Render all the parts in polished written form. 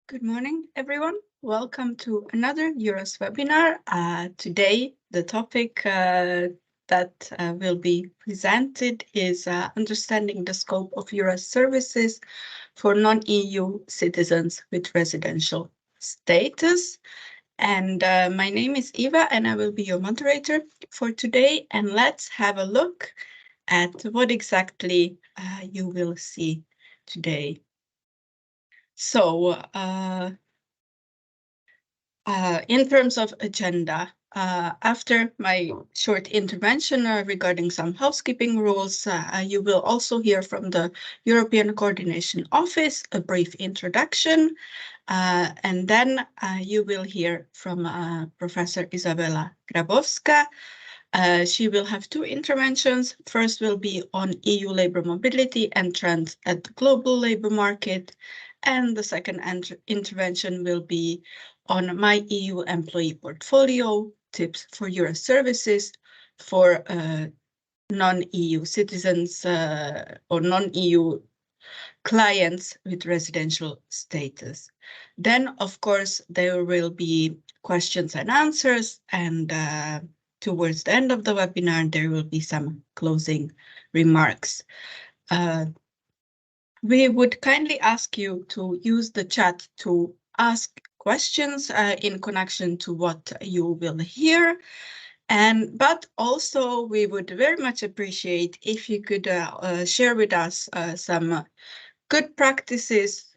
Good morning, everyone. Welcome to another EURES webinar. Today, the topic that will be presented is understanding the scope of EURES services for non-EU citizens with residential status. And my name is Eva, and I will be your moderator for today. And let's have a look at what exactly you will see today. So, in terms of agenda, after my short intervention regarding some housekeeping rules, you will also hear from the European Coordination Office a brief introduction, and then you will hear from Professor Izabela Grabowska. She will have two interventions. First will be on EU labor mobility and trends at the global labor market, and the second intervention will be on my EU employee portfolio, tips for EURES services for non-EU citizens or non-EU clients with residential status. Then, of course, there will be questions and answers, and towards the end of the webinar, there will be some closing remarks. We would kindly ask you to use the chat to ask questions in connection to what you will hear. But also we would very much appreciate if you could share with us some good practices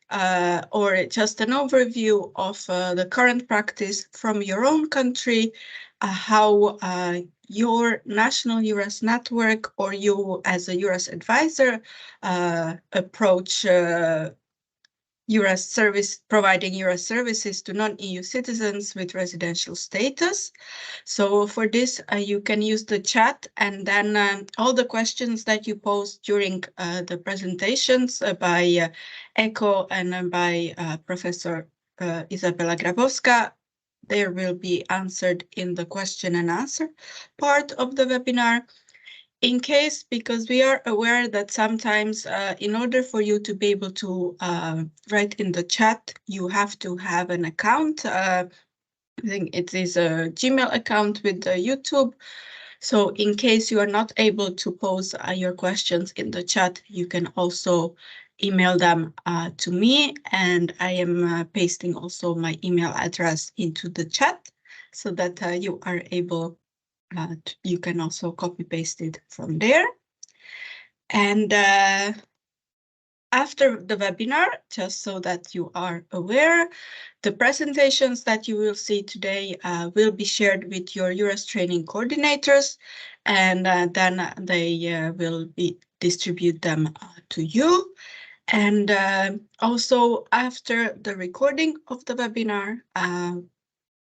or just an overview of the current practice from your own country, how your national EURES network or you as a EURES advisor approach EURES service, providing EURES services to non-EU citizens with residential status. So for this, you can use the chat, and then all the questions that you post during the presentations by ECHO and by Professor Izabela Grabowska, they will be answered in the question and answer part of the webinar. In case, because we are aware that sometimes in order for you to be able to write in the chat, you have to have an account. I think it is a Gmail account with YouTube. So in case you are not able to pose your questions in the chat, you can also email them to me, and I am pasting also my email address into the chat so that you are able you can also copy paste it from there. And after the webinar, just so that you are aware, the presentations that you will see today will be shared with your EURES training coordinators, and then they will distribute them to you. And also after the recording of the webinar,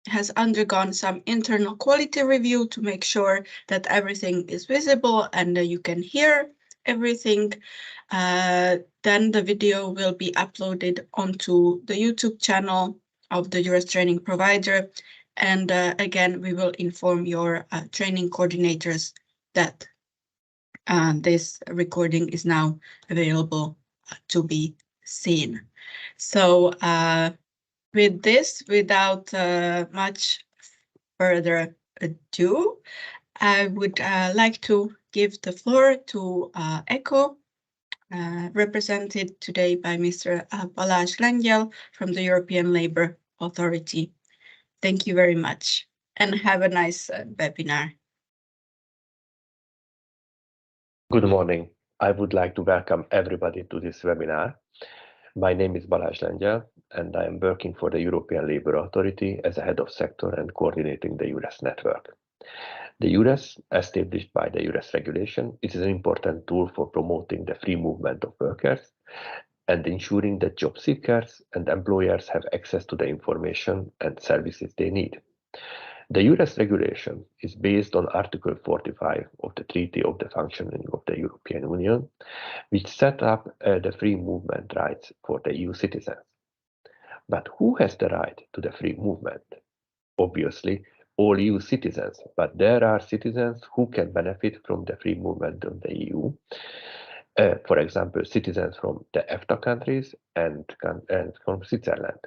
has undergone some internal quality review to make sure that everything is visible and you can hear everything. Then the video will be uploaded onto the YouTube channel of the EURES training provider. And again, we will inform your training coordinators that this recording is now available to be seen. So with this, without much further ado, I would like to give the floor to ECHO, represented today by Mr. Balázs Lengyel from the European Labour Authority. Thank you very much, and have a nice webinar. Good morning. I would like to welcome everybody to this webinar. My name is Balázs Lengyel, and I am working for the European Labour Authority as a head of sector and coordinating the EURES network. The EURES, established by the EURES regulation, is an important tool for promoting the free movement of workers and ensuring that job seekers and employers have access to the information and services they need. The EURES regulation is based on Article 45 of the Treaty of the Functioning of the European Union, which set up the free movement rights for the EU citizens. But who has the right to the free movement? Obviously, all EU citizens, but there are citizens who can benefit from the free movement of the EU. For example, citizens from the EFTA countries and from Switzerland.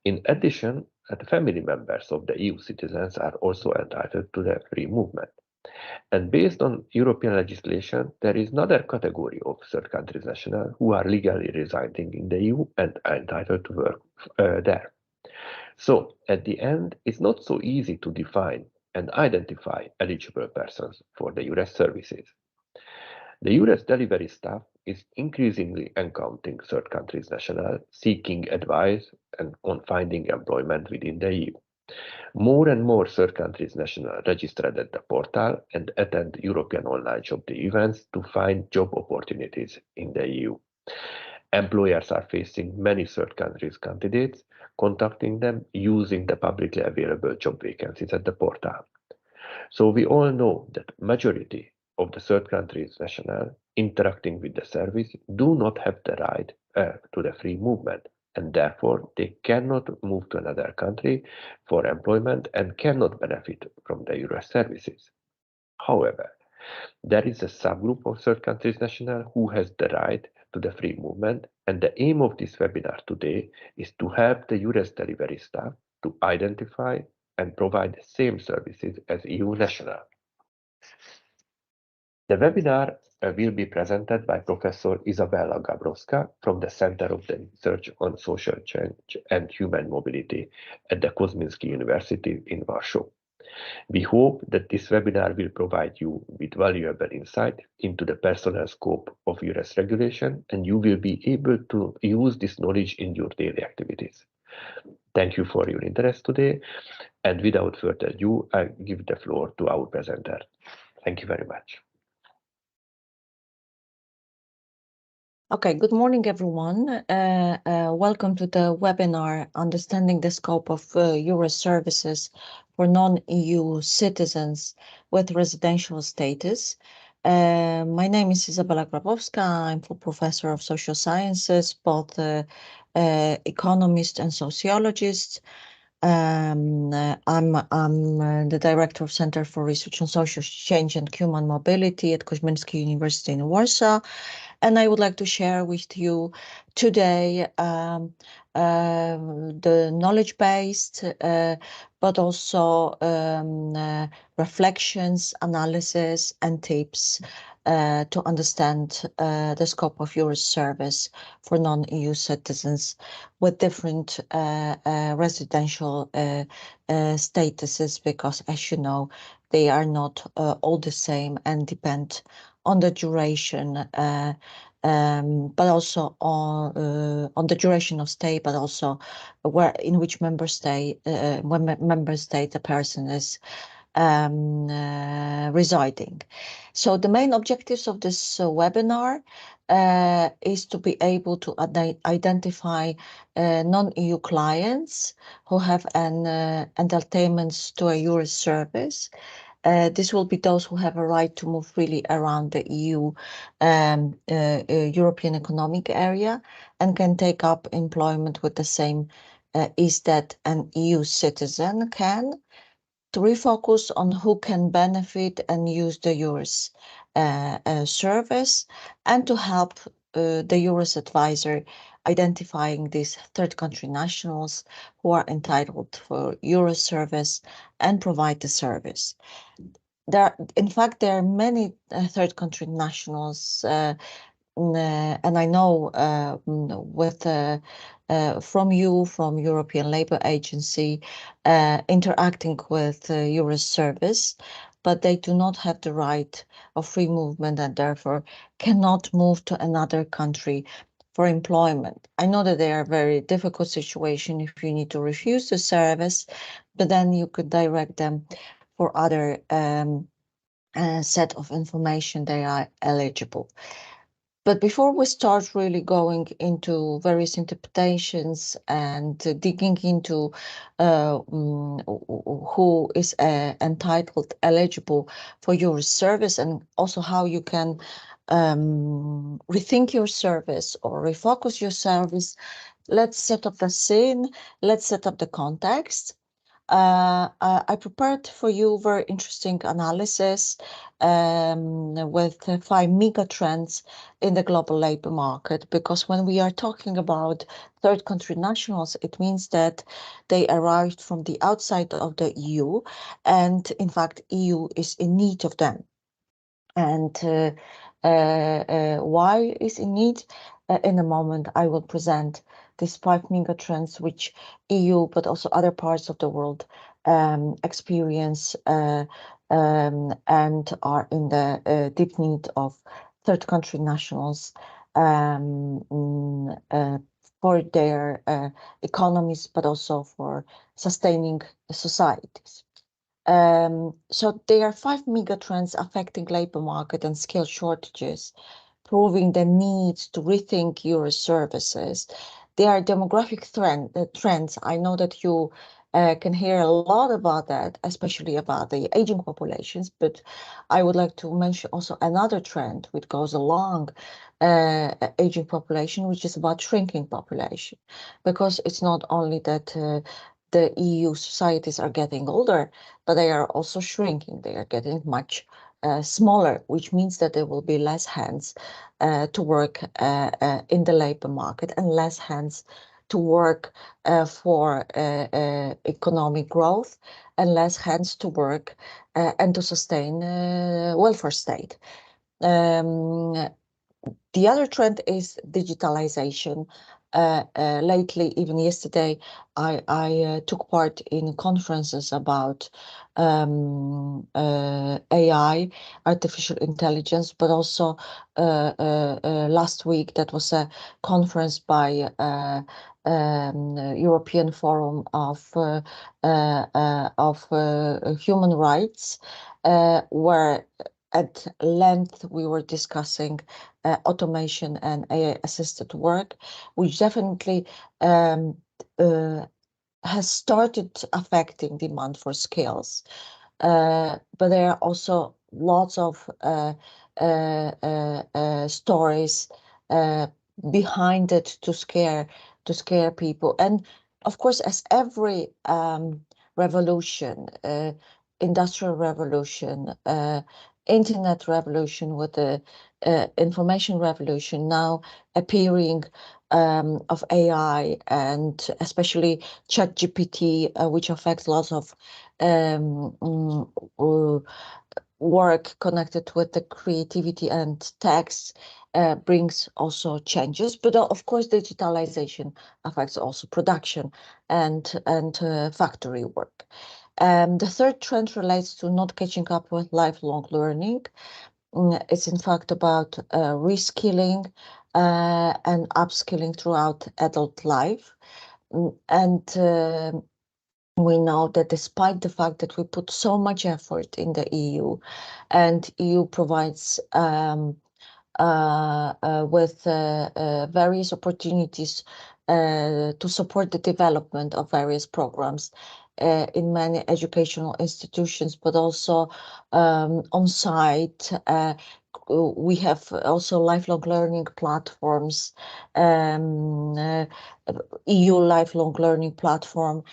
In addition, the family members of the EU citizens are also entitled to the free movement. And based on European legislation, there is another category of third countries nationals who are legally residing in the EU and are entitled to work there. So at the end, it's not so easy to define and identify eligible persons for the EURES services. The EURES delivery staff is increasingly encountering third countries nationals seeking advice and on finding employment within the EU. More and more third countries nationals registered at the portal and attend European online job events to find job opportunities in the EU. Employers are facing many third countries candidates, contacting them using the publicly available job vacancies at the portal. So we all know that majority of the third countries national interacting with the service do not have the right to the free movement, and therefore they cannot move to another country for employment and cannot benefit from the EURES services. However, there is a subgroup of third countries national who has the right to the free movement, and the aim of this webinar today is to help the EURES delivery staff to identify and provide the same services as EU national. The webinar will be presented by Professor Izabela Gabrowska from the Center of the Research on Social Change and Human Mobility at the Kosminski University in Warsaw. We hope that this webinar will provide you with valuable insight into the personal scope of EURES regulation, and you will be able to use this knowledge in your daily activities. Thank you for your interest today, and without further ado, I give the floor to our presenter. Thank you very much. Okay, good morning, everyone. Welcome to the webinar, Understanding the Scope of EURES Services for Non-EU Citizens with Residential Status. My name is Izabela Grabowska. I'm a professor of social sciences, both economist and sociologist. I'm the director of Center for Research on Social Change and Human Mobility at Kosminski University in Warsaw. And I would like to share with you today the knowledge-based, but also reflections, analysis, and tips to understand the scope of EURES service for non-EU citizens with different residential statuses, because, as you know, they are not all the same and depend on the duration, but also on the duration of stay, but also in which member state the person is residing. So the main objectives of this webinar is to be able to identify non-EU clients who have an entitlements to a EURES service. This will be those who have a right to move freely around the EU, European Economic Area, and can take up employment with the same ease that an EU citizen can, to refocus on who can benefit and use the EURES service, and to help the EURES advisor identifying these third country nationals who are entitled for EURES service and provide the service. In fact, there are many third country nationals, and I know from European Labour Agency, interacting with EURES service, but they do not have the right of free movement and therefore cannot move to another country for employment. I know that they are a very difficult situation if you need to refuse the service, but then you could direct them for other set of information they are eligible. But before we start really going into various interpretations and digging into who is entitled, eligible for your service, and also how you can rethink your service or refocus your service, let's set up the scene, let's set up the context. I prepared for you very interesting analysis with 5 mega trends in the global labor market, because when we are talking about third country nationals, it means that they arrived from the outside of the EU, and in fact, EU is in need of them. And why is in need? In a moment, I will present these 5 mega trends which EU, but also other parts of the world experience and are in the deep need of third country nationals for their economies, but also for sustaining societies. So there are 5 mega trends affecting labor market and skill shortages, proving the need to rethink your services. There are demographic trends. I know that you can hear a lot about that, especially about the aging populations, but I would like to mention also another trend which goes along aging population, which is about shrinking population, because it's not only that the EU societies are getting older, but they are also shrinking. They are getting much smaller, which means that there will be less hands to work in the labor market and less hands to work for economic growth and less hands to work and to sustain welfare state. The other trend is digitalization. Lately, even yesterday, I took part in conferences about AI, artificial intelligence, but also last week that was a conference by European Forum of Human Rights, where at length we were discussing automation and AI-assisted work, which definitely has started affecting demand for skills. But there are also lots of stories behind it to scare people. And of course, as every revolution, industrial revolution, internet revolution with the information revolution now appearing of AI and especially ChatGPT, which affects lots of work connected with the creativity and text, brings also changes. But of course, digitalization affects also production and factory work. The third trend relates to not catching up with lifelong learning. It's in fact about reskilling and upskilling throughout adult life. And we know that despite the fact that we put so much effort in the EU, and EU provides with various opportunities to support the development of various programs in many educational institutions, but also on site. We have also lifelong learning platforms, EU lifelong learning platform.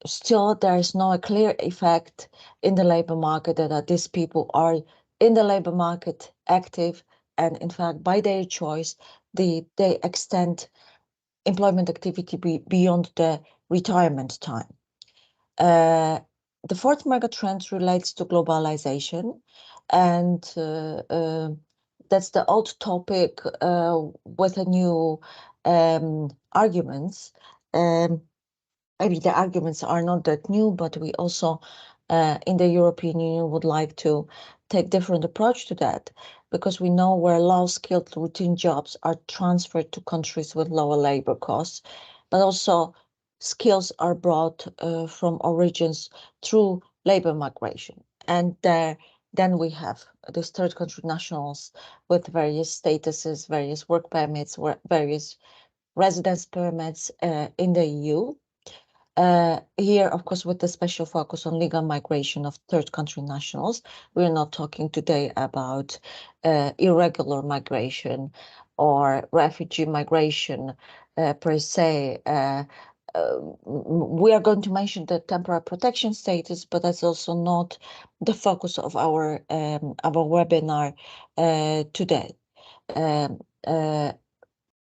Still, there is no clear effect in the labor market that these people are in the labor market active, and in fact, by their choice, they extend employment activity beyond the retirement time. The fourth mega trend relates to globalization, and that's the old topic with a new arguments. Maybe the arguments are not that new, but we also in the European Union would like to take different approach to that, because we know where low-skilled routine jobs are transferred to countries with lower labor costs, but also skills are brought from origins through labor migration. And then we have these third country nationals with various statuses, various work permits, various residence permits in the EU. Here, of course, with the special focus on legal migration of third country nationals, we're not talking today about irregular migration or refugee migration per se, we are going to mention the temporary protection status, but that's also not the focus of our webinar today.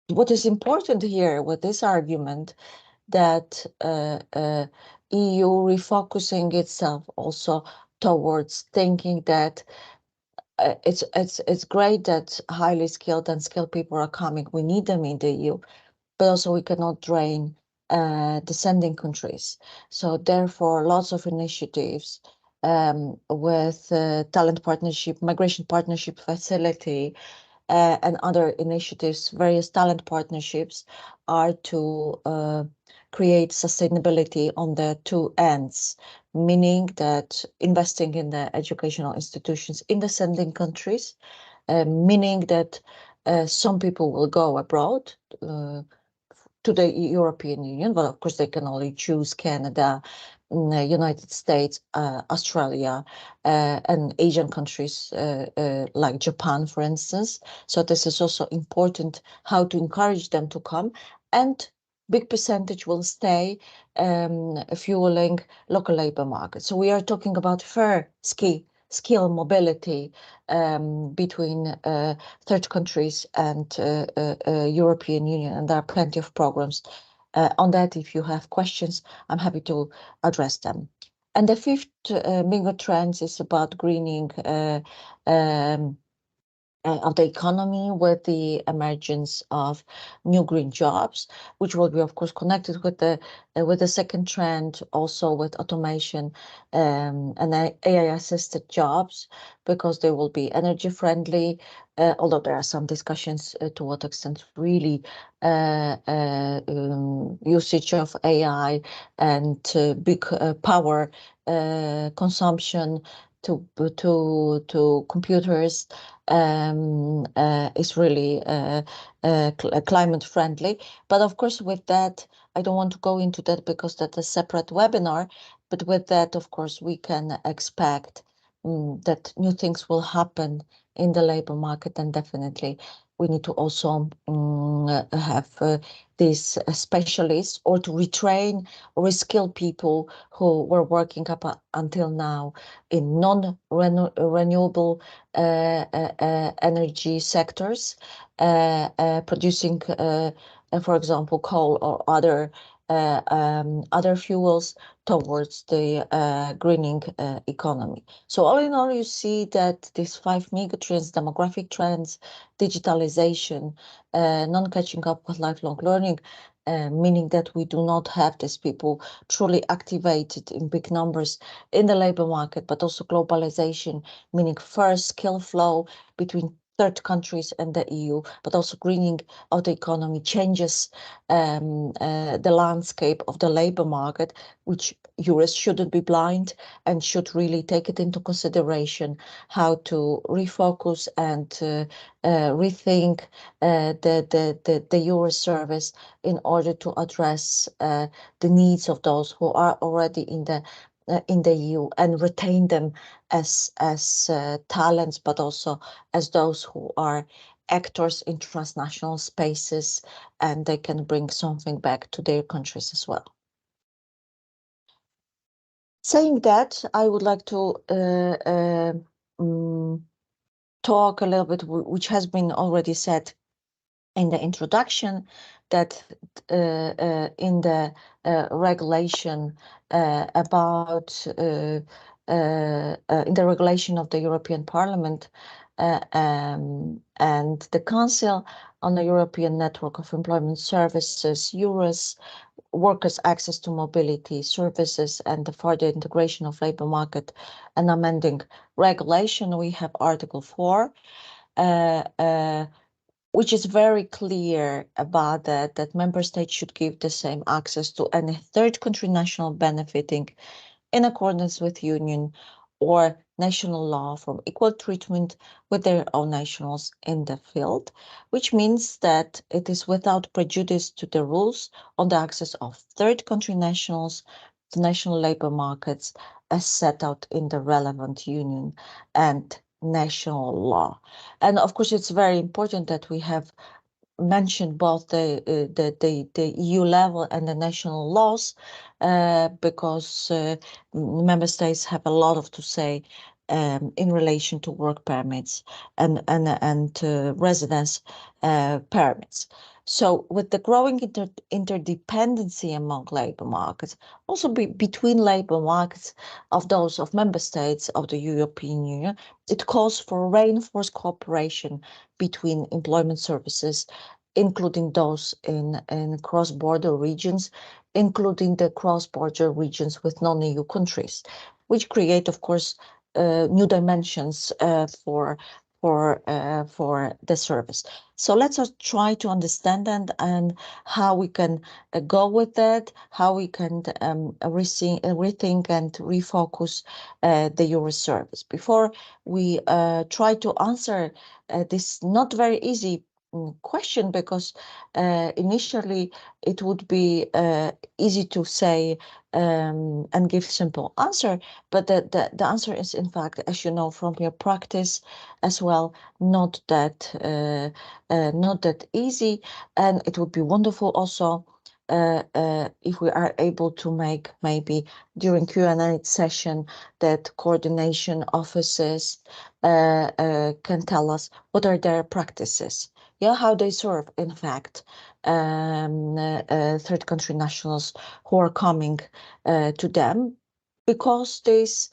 What is important here with this argument that EU refocusing itself also towards thinking that it's great that highly skilled and skilled people are coming. We need them in the EU, but also we cannot drain descending countries. So therefore, lots of initiatives with talent partnership, migration partnership facility, and other initiatives, various talent partnerships, are to create sustainability on the two ends, meaning that investing in the educational institutions in the sending countries, meaning that some people will go abroad to the European Union, but of course they can only choose Canada, United States, Australia, and Asian countries like Japan, for instance. So this is also important, how to encourage them to come, and big percentage will stay fueling local labor markets. So we are talking about fair skill mobility between third countries and European Union, and there are plenty of programs on that. If you have questions, I'm happy to address them. And the fifth mega trend is about greening of the economy with the emergence of new green jobs, which will be, of course, connected with the second trend, also with automation and AI-assisted jobs, because they will be energy friendly. Although there are some discussions to what extent really usage of AI and big power consumption to computers is really climate friendly. But of course, with that, I don't want to go into that because that's a separate webinar. But with that, of course, we can expect that new things will happen in the labor market, and definitely we need to also have these specialists, or to retrain or reskill people who were working up until now in non-renewable energy sectors, producing, for example, coal or other fuels towards the greening economy. So all in all, you see that these 5 megatrends, demographic trends, digitalization, non-catching up with lifelong learning, meaning that we do not have these people truly activated in big numbers in the labor market, but also globalization, meaning first skill flow between third countries and the EU, but also greening of the economy changes the landscape of the labor market, which EURES shouldn't be blind and should really take it into consideration, how to refocus and rethink the EURES service in order to address the needs of those who are already in the EU and retain them as talents, but also as those who are actors in transnational spaces, and they can bring something back to their countries as well. Saying that, I would like to talk a little bit, which has been already said in the introduction, that in the regulation about in the regulation of the European Parliament and the Council on the European Network of Employment Services, EURES, workers' access to mobility services and the further integration of labor market and amending regulation, we have Article 4, which is very clear about that member states should give the same access to any third country national benefiting in accordance with union or national law from equal treatment with their own nationals in the field, which means that it is without prejudice to the rules on the access of third country nationals to national labor markets as set out in the relevant union and national law. And of course, it's very important that we have mention both the EU level and the national laws, because member states have a lot to say in relation to work permits and residence permits. So with the growing interdependency among labor markets, also between labor markets of those of member states of the European Union, it calls for reinforced cooperation between employment services, including those in cross-border regions, including the cross-border regions with non-EU countries, which create, of course, new dimensions for the service. So let's try to understand and how we can go with that, how we can rethink and refocus the EURES service. Before we try to answer this not very easy question, because initially it would be easy to say and give simple answer, but the answer is, in fact, as you know from your practice as well, not that easy. And it would be wonderful also if we are able to make, maybe during Q&A session, that coordination offices can tell us what are their practices, how they serve, in fact, third country nationals who are coming to them, because this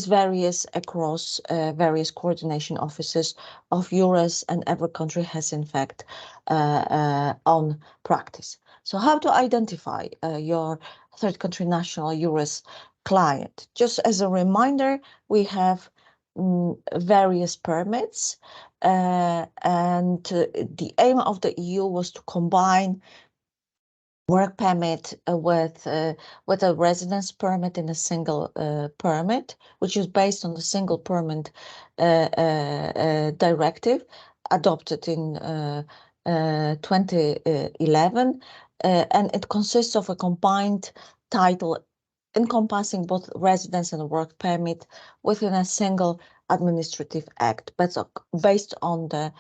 varies across various coordination offices of EURES, and every country has, in fact, own practice. So how to identify your third country national EURES client? Just as a reminder, we have various permits, and the aim of the EU was to combine work permit with a residence permit in a single permit, which is based on the single permit directive adopted in 2011, and it consists of a combined title encompassing both residence and work permit within a single administrative act, but based on the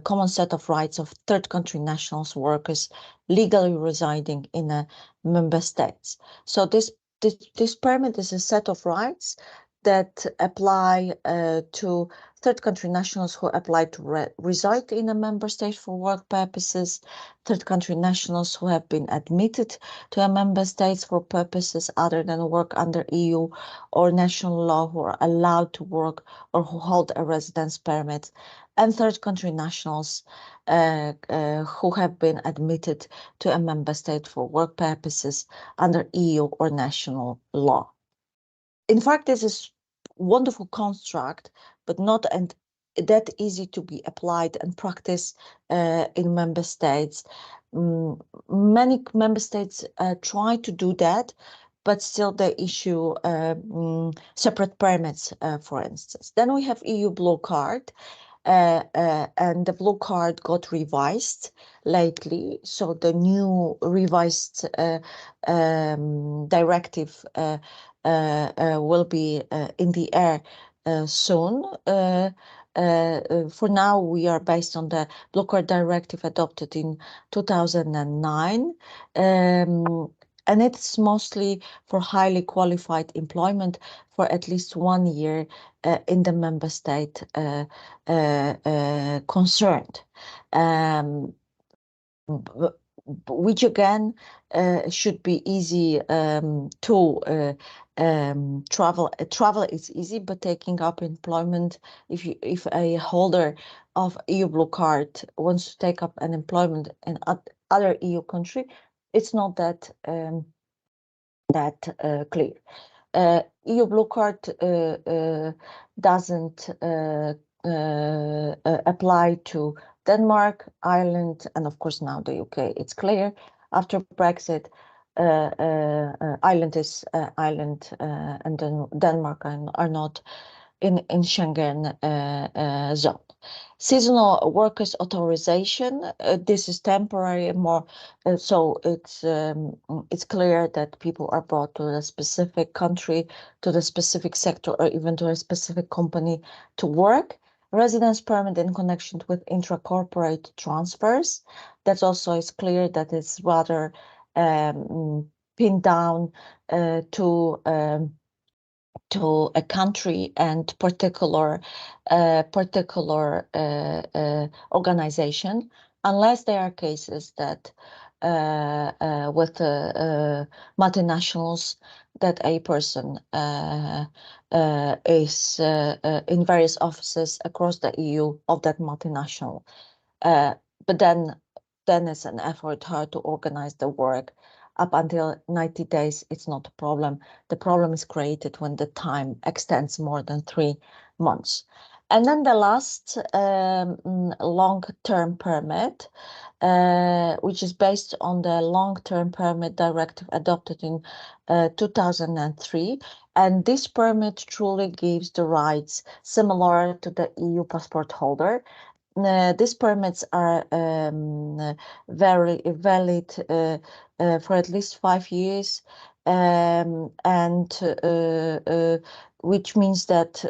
common set of rights of third country nationals, workers legally residing in a member states. So this permit is a set of rights that apply to third country nationals who apply to reside in a member state for work purposes, third country nationals who have been admitted to a member state for purposes other than work under EU or national law, who are allowed to work or who hold a residence permit, and third country nationals who have been admitted to a member state for work purposes under EU or national law. In fact, this is wonderful construct, but not that easy to be applied and practiced in member states. Many member states try to do that, but still they issue separate permits, for instance. Then we have EU Blue Card, and the Blue Card got revised lately. So the new revised directive will be in the air soon. For now, we are based on the Blue Card directive adopted in 2009. And it's mostly for highly qualified employment for at least 1 year in the member state concerned. Which again should be easy to travel. Travel is easy, but taking up employment, if a holder of EU Blue Card wants to take up an employment in other EU country, it's not that clear. EU Blue Card doesn't apply to Denmark, Ireland, and of course now the UK. It's clear after Brexit, Ireland and Denmark are not in Schengen zone. Seasonal workers authorization, this is temporary, more so it's clear that people are brought to a specific country, to the specific sector, or even to a specific company to work. residence permit in connection with intra-corporate transfers. That also is clear that it's rather pinned down to a country and particular organization, unless there are cases that with multinationals that a person is in various offices across the EU of that multinational. But then it's an effort hard to organize the work. Up until 90 days, it's not a problem. The problem is created when the time extends more than 3 months. And then the last long-term permit, which is based on the long-term permit directive adopted in 2003. And this permit truly gives the rights similar to the EU passport holder. These permits are very valid for at least 5 years, and which means that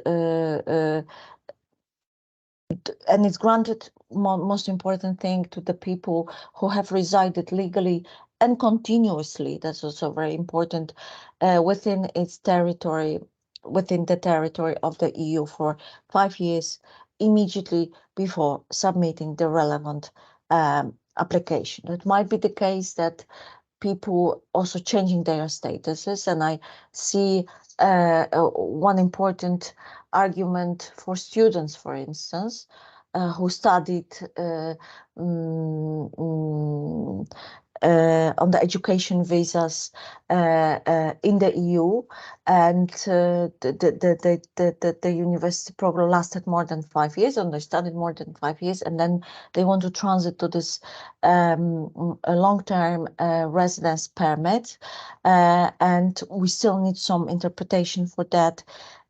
and it's granted, most important thing, to the people who have resided legally and continuously. That's also very important within its territory, within the territory of the EU for 5 years immediately before submitting the relevant application. It might be the case that people also changing their statuses, and I see one important argument for students, for instance, who studied on the education visas in the EU, and the university program lasted more than 5 years, and they studied more than 5 years, and then they want to transit to this long-term residence permit, and we still need some interpretation for that.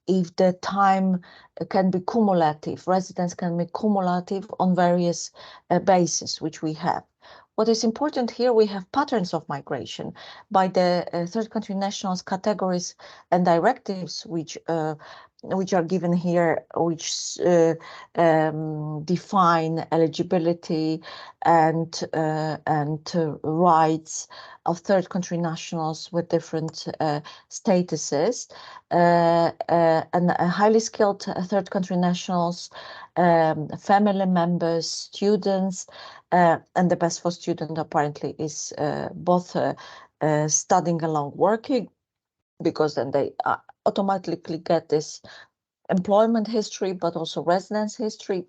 If the time can be cumulative, residence can be cumulative on various bases, which we have. What is important here, we have patterns of migration by the third country nationals categories and directives, which are given here, which define eligibility and rights of third country nationals with different statuses, and highly skilled third country nationals, family members, students, and the best for student apparently is both studying along working, because then they automatically get this employment history, but also residence history.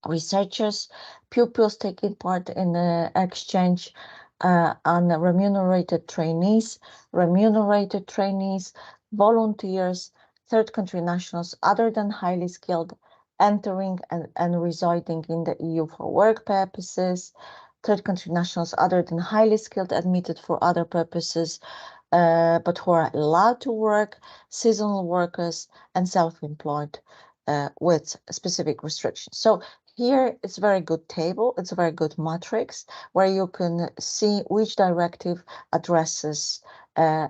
Researchers, pupils taking part in exchange, unremunerated trainees, remunerated trainees, volunteers, third country nationals other than highly skilled entering and residing in the EU for work purposes, third country nationals other than highly skilled admitted for other purposes, but who are allowed to work, seasonal workers, and self-employed with specific restrictions. So here it's a very good table, it's a very good matrix where you can see which directive addresses,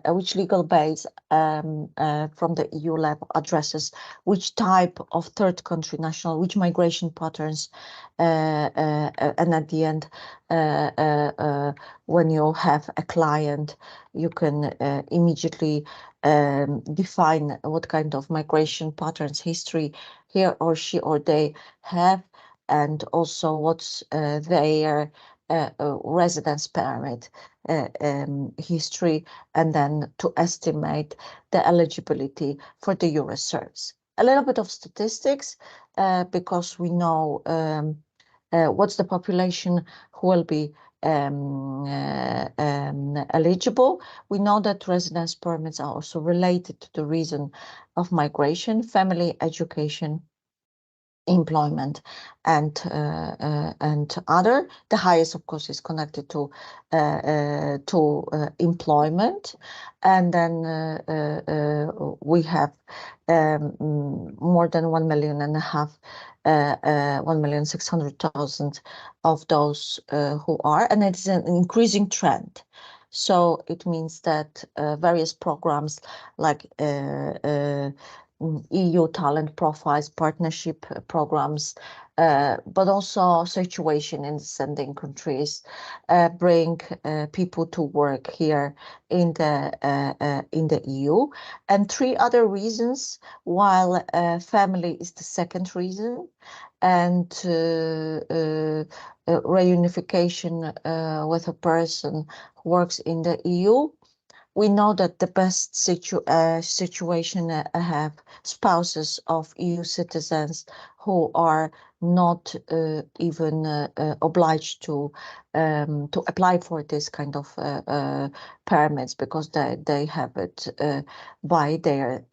which legal base from the EU level addresses which type of third country national, which migration patterns, and at the end, when you have a client, you can immediately define what kind of migration patterns history he or she or they have, and also what's their residence permit history, and then to estimate the eligibility for the EURES service. A little bit of statistics, because we know what's the population who will be eligible. We know that residence permits are also related to the reason of migration, family, education, employment, and other. The highest, of course, is connected to employment, and then we have more than 1.5 million, 1,600,000 of those who are, and it is an increasing trend. So it means that various programs like EU talent profiles, partnership programs, but also situation in sending countries bring people to work here in the EU. And three other reasons, while family is the second reason, and reunification with a person who works in the EU. We know that the best situation have spouses of EU citizens who are not even obliged to apply for this kind of permits because they have it by their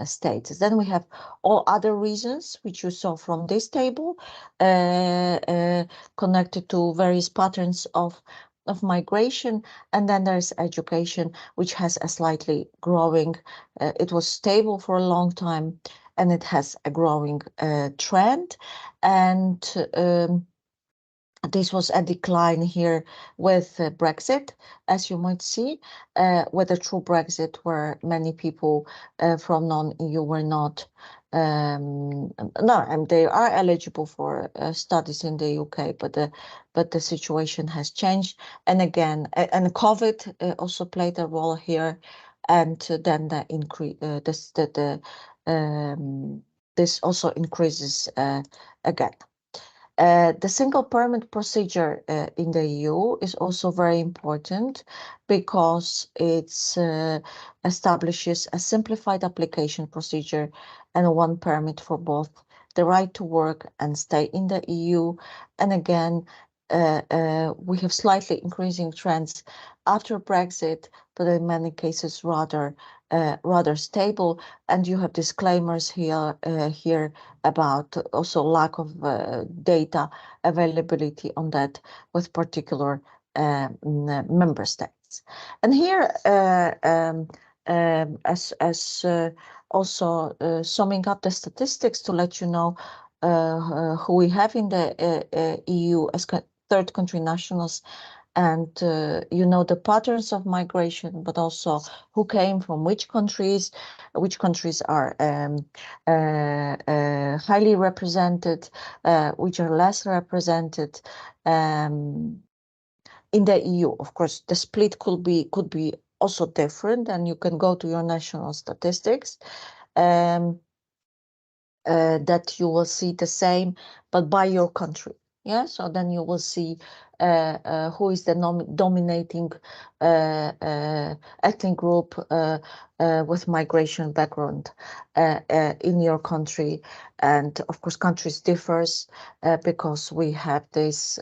states. Then we have all other reasons which you saw from this table connected to various patterns of migration, and then there's education, which has a slightly growing. It was stable for a long time, and it has a growing trend. And this was a decline here with Brexit, as you might see, with a true Brexit, where many people from non-EU were not. No, and they are eligible for studies in the UK, but the situation has changed. And again, and COVID also played a role here, and then the increase. This also increases again. The single permit procedure in the EU is also very important because it establishes a simplified application procedure and one permit for both the right to work and stay in the EU. And again, we have slightly increasing trends after Brexit, but in many cases rather stable. And you have disclaimers here about also lack of data availability on that with particular member states. And here, as also summing up the statistics to let you know who we have in the EU as third country nationals, and you know the patterns of migration, but also who came from which countries are highly represented, which are less represented in the EU. Of course, the split could be also different, and you can go to your national statistics. That you will see the same, but by your country. Yeah, so then you will see who is the dominating ethnic group with migration background in your country. And of course, countries differs because we have this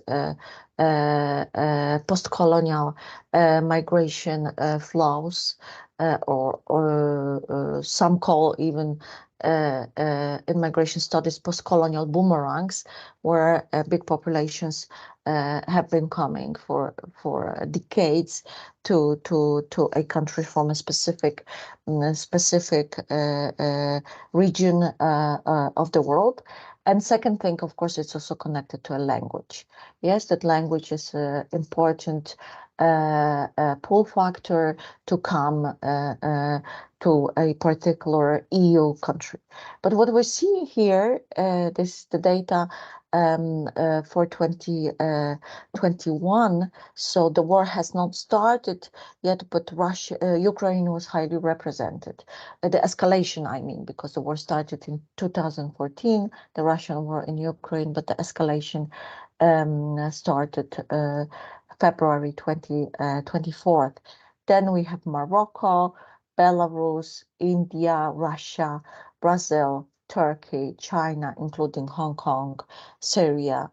post-colonial migration flows, or some call even in migration studies post-colonial boomerangs, where big populations have been coming for decades to a country from a specific region of the world. And second thing, of course, it's also connected to a language. Yes, that language is important pull factor to come to a particular EU country. But what we see here, this the data for 2021. So the war has not started yet, but Ukraine was highly represented. The escalation, I mean, because the war started in 2014, the Russian war in Ukraine, but the escalation started February 24th. Then we have Morocco, Belarus, India, Russia, Brazil, Turkey, China, including Hong Kong, Syria,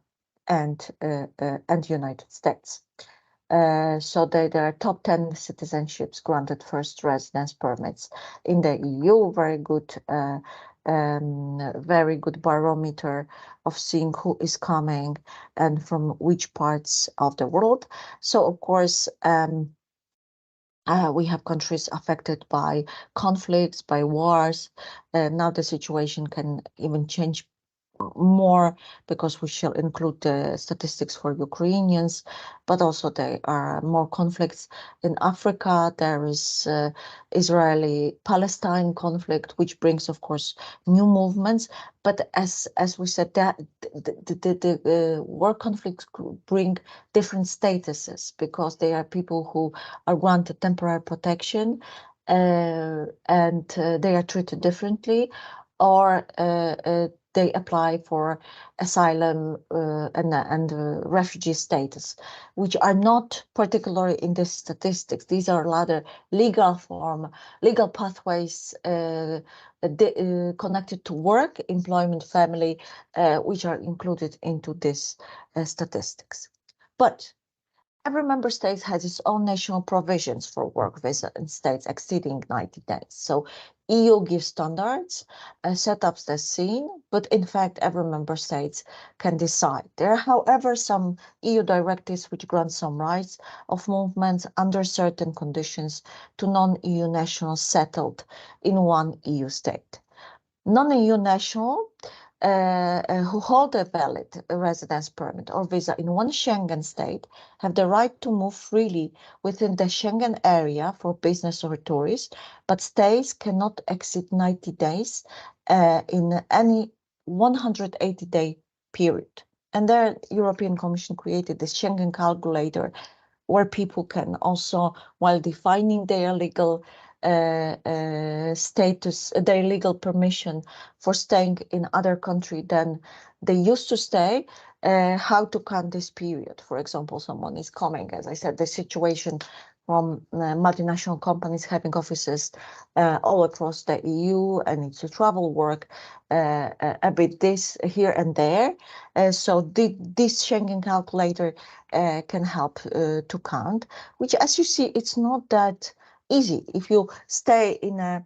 and United States. So there are top 10 citizenships granted first residence permits in the EU. Very good barometer of seeing who is coming and from which parts of the world. So of course, we have countries affected by conflicts, by wars. Now the situation can even change more, because we shall include the statistics for Ukrainians, but also there are more conflicts in Africa. There is Israeli-Palestine conflict, which brings, of course, new movements. But as we said, that the war conflicts bring different statuses, because they are people who are granted temporary protection, and they are treated differently, or they apply for asylum and refugee status, which are not particularly in the statistics. These are rather legal pathways connected to work, employment, family, which are included into this statistics. But every member state has its own national provisions for work visa in states exceeding 90 days. So EU gives standards, set up the scene, but in fact, every member state can decide. There are, however, some EU directives which grant some rights of movement under certain conditions to non-EU nationals settled in one EU state. Non-EU national who hold a valid residence permit or visa in one Schengen state have the right to move freely within the Schengen area for business or tourists, but stays cannot exceed 90 days in any 180-day period. And the European Commission created this Schengen calculator, where people can also, while defining their legal status, their legal permission for staying in other country than they used to stay, how to count this period. For example, someone is coming, as I said, the situation from multinational companies having offices all across the EU and need to travel work a bit this here and there. So this Schengen calculator can help to count, which, as you see, it's not that easy. If you stay in a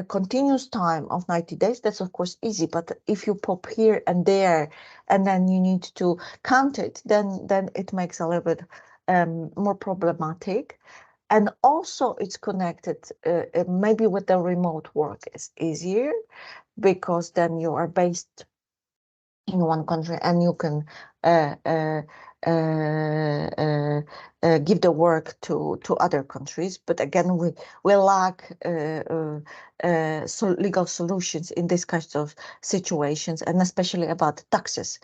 continuous time of 90 days, that's of course easy. But if you pop here and there, and then you need to count it, then it makes a little bit more problematic. And also it's connected maybe with the remote work is easier, because then you are based in one country and you can give the work to other countries. But again, we lack legal solutions in this kind of situations, and especially about taxes.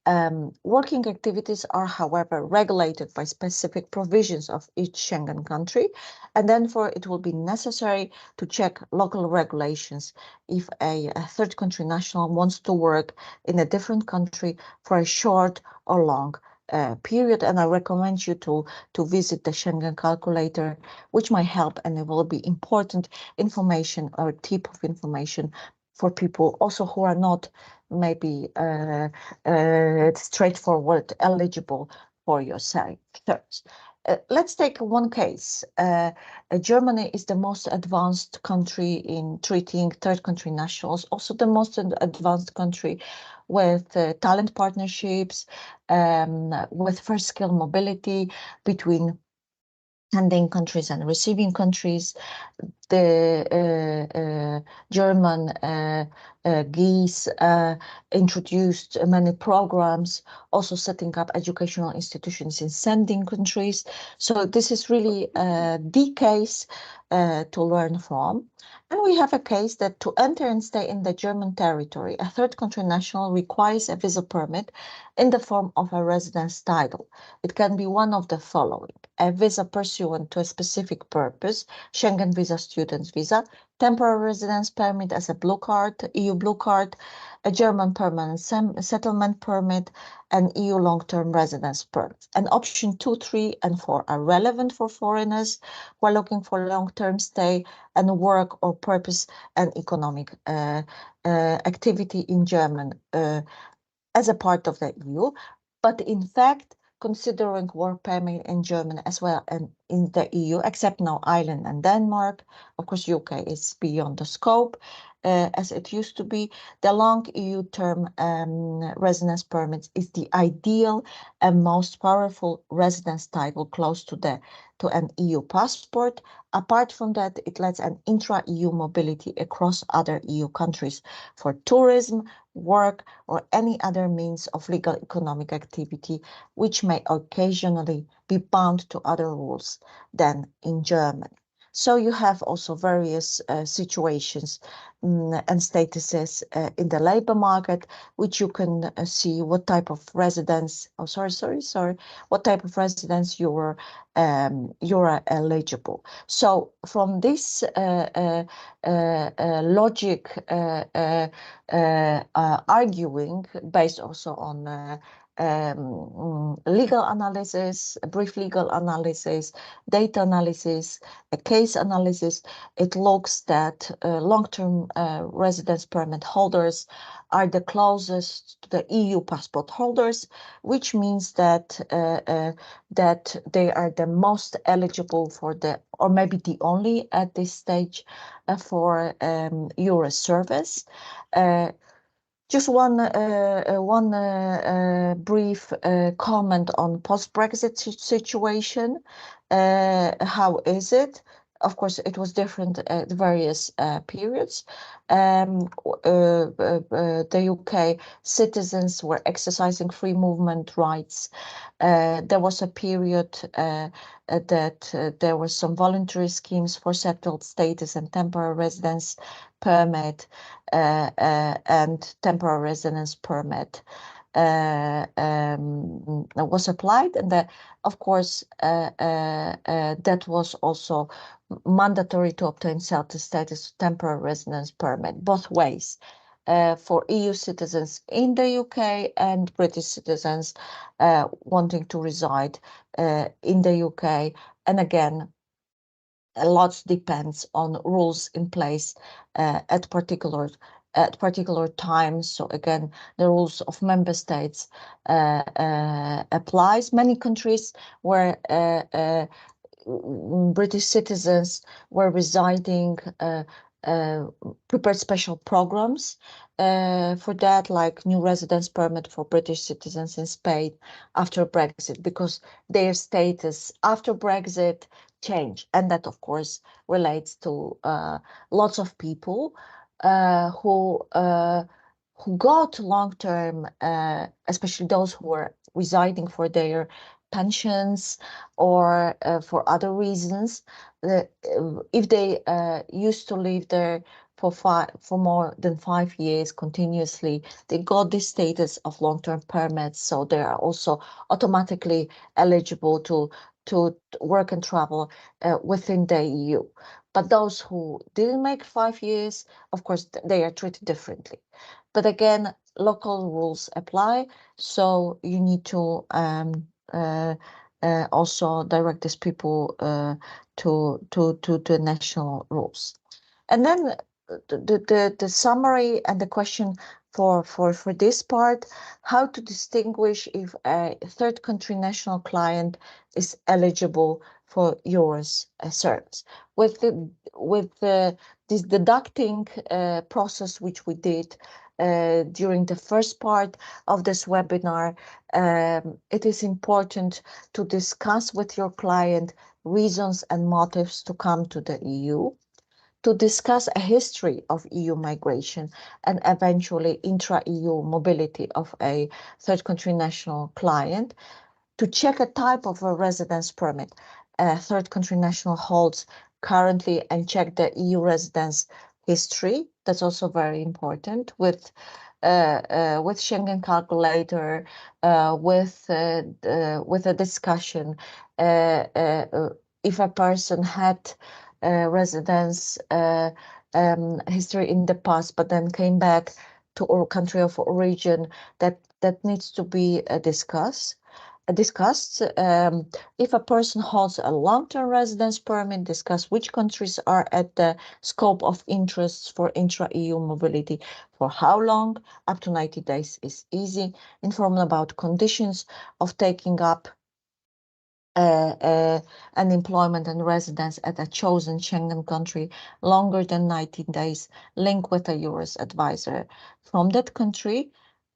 Working activities are, however, regulated by specific provisions of each Schengen country, and therefore it will be necessary to check local regulations if a third country national wants to work in a different country for a short or long period. And I recommend you to visit the Schengen calculator, which might help, and it will be important information or tip of information for people also who are not maybe straightforward eligible for your sectors. Let's take one case. Germany is the most advanced country in treating third country nationals, also the most advanced country with talent partnerships, with first skill mobility between sending countries and receiving countries. The German GIS introduced many programs, also setting up educational institutions in sending countries. So this is really the case to learn from. And we have a case that to enter and stay in the German territory, a third country national requires a visa permit in the form of a residence title. It can be one of the following: a visa pursuant to a specific purpose, Schengen visa, student's visa, temporary residence permit as a blue card, EU blue card, a German permanent settlement permit, and EU long-term residence permit. And option 2, 3, and 4 are relevant for foreigners who are looking for long-term stay and work or purpose and economic activity in German as a part of the EU. But in fact, considering work permit in Germany as well and in the EU, except now Ireland and Denmark. Of course, UK is beyond the scope. As it used to be, the long EU term residence permit is the ideal and most powerful residence title close to an EU passport. Apart from that, it lets an intra-EU mobility across other EU countries for tourism, work, or any other means of legal economic activity, which may occasionally be bound to other rules than in Germany. So you have also various situations and statuses in the labor market, which you can see what type of residence, what type of residence you're eligible. So from this logic arguing based also on legal analysis, brief legal analysis, data analysis, a case analysis, it looks that long-term residence permit holders are the closest to the EU passport holders, which means that that they are the most eligible for or maybe the only at this stage for EURES service. Just one brief comment on post-Brexit situation. How is it? Of course, it was different at various periods. The UK citizens were exercising free movement rights. There was a period that there were some voluntary schemes for settled status and temporary residence permit and temporary residence permit was applied, and of course that was also mandatory to obtain settled status temporary residence permit both ways for EU citizens in the UK and British citizens wanting to reside in the UK. And again, a lot depends on rules in place at particular times. So again, the rules of member states applies. Many countries where British citizens were residing prepared special programs for that, like new residence permit for British citizens in Spain after Brexit, because their status after Brexit changed. And that, of course, relates to lots of people who got long-term, especially those who were residing for their pensions or for other reasons. If they used to live there for more than 5 years continuously, they got this status of long-term permits, so they are also automatically eligible to work and travel within the EU. But those who didn't make 5 years, of course, they are treated differently. But again, local rules apply, so you need to also direct these people to national rules. And then the summary and the question for this part: how to distinguish if a third country national client is eligible for EURES service. With this deducting process which we did during the first part of this webinar, it is important to discuss with your client reasons and motives to come to the EU, to discuss a history of EU migration and eventually intra-EU mobility of a third country national client, to check a type of a residence permit a third country national holds currently, and check the EU residence history. That's also very important with Schengen calculator, with a discussion. If a person had residence history in the past, but then came back to our country of origin, that needs to be discussed. If a person holds a long-term residence permit, discuss which countries are at the scope of interests for intra-EU mobility, for how long, up to 90 days is easy. Inform about conditions of taking up an employment and residence at a chosen Schengen country longer than 19 days, link with a EURES advisor from that country.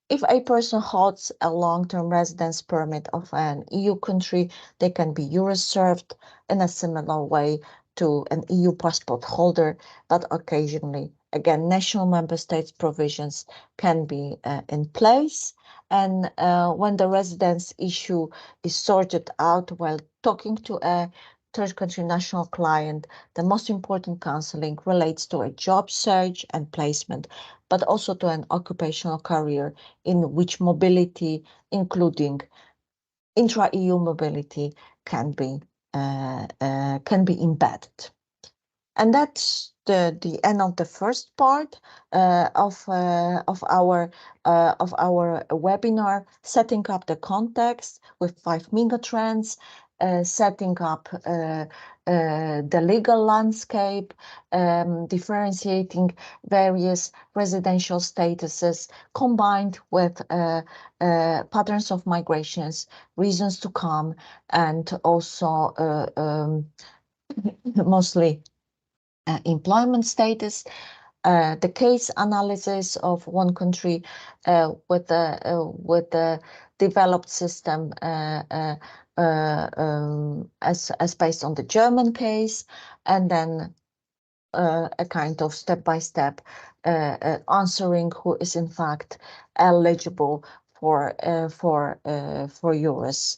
If a person holds a long-term residence permit of an EU country, they can be EURES served in a similar way to an EU passport holder, but occasionally, again, national member states provisions can be in place. And when the residence issue is sorted out while talking to a third country national client, the most important counseling relates to a job search and placement, but also to an occupational career in which mobility, including intra-EU mobility, can be embedded. And that's the end of the first part of our webinar, setting up the context with 5 megatrends, setting up the legal landscape, differentiating various residential statuses, combined with patterns of migrations, reasons to come, and also mostly employment status, the case analysis of one country with the developed system as based on the German case, and then a kind of step-by-step answering who is in fact eligible for EURES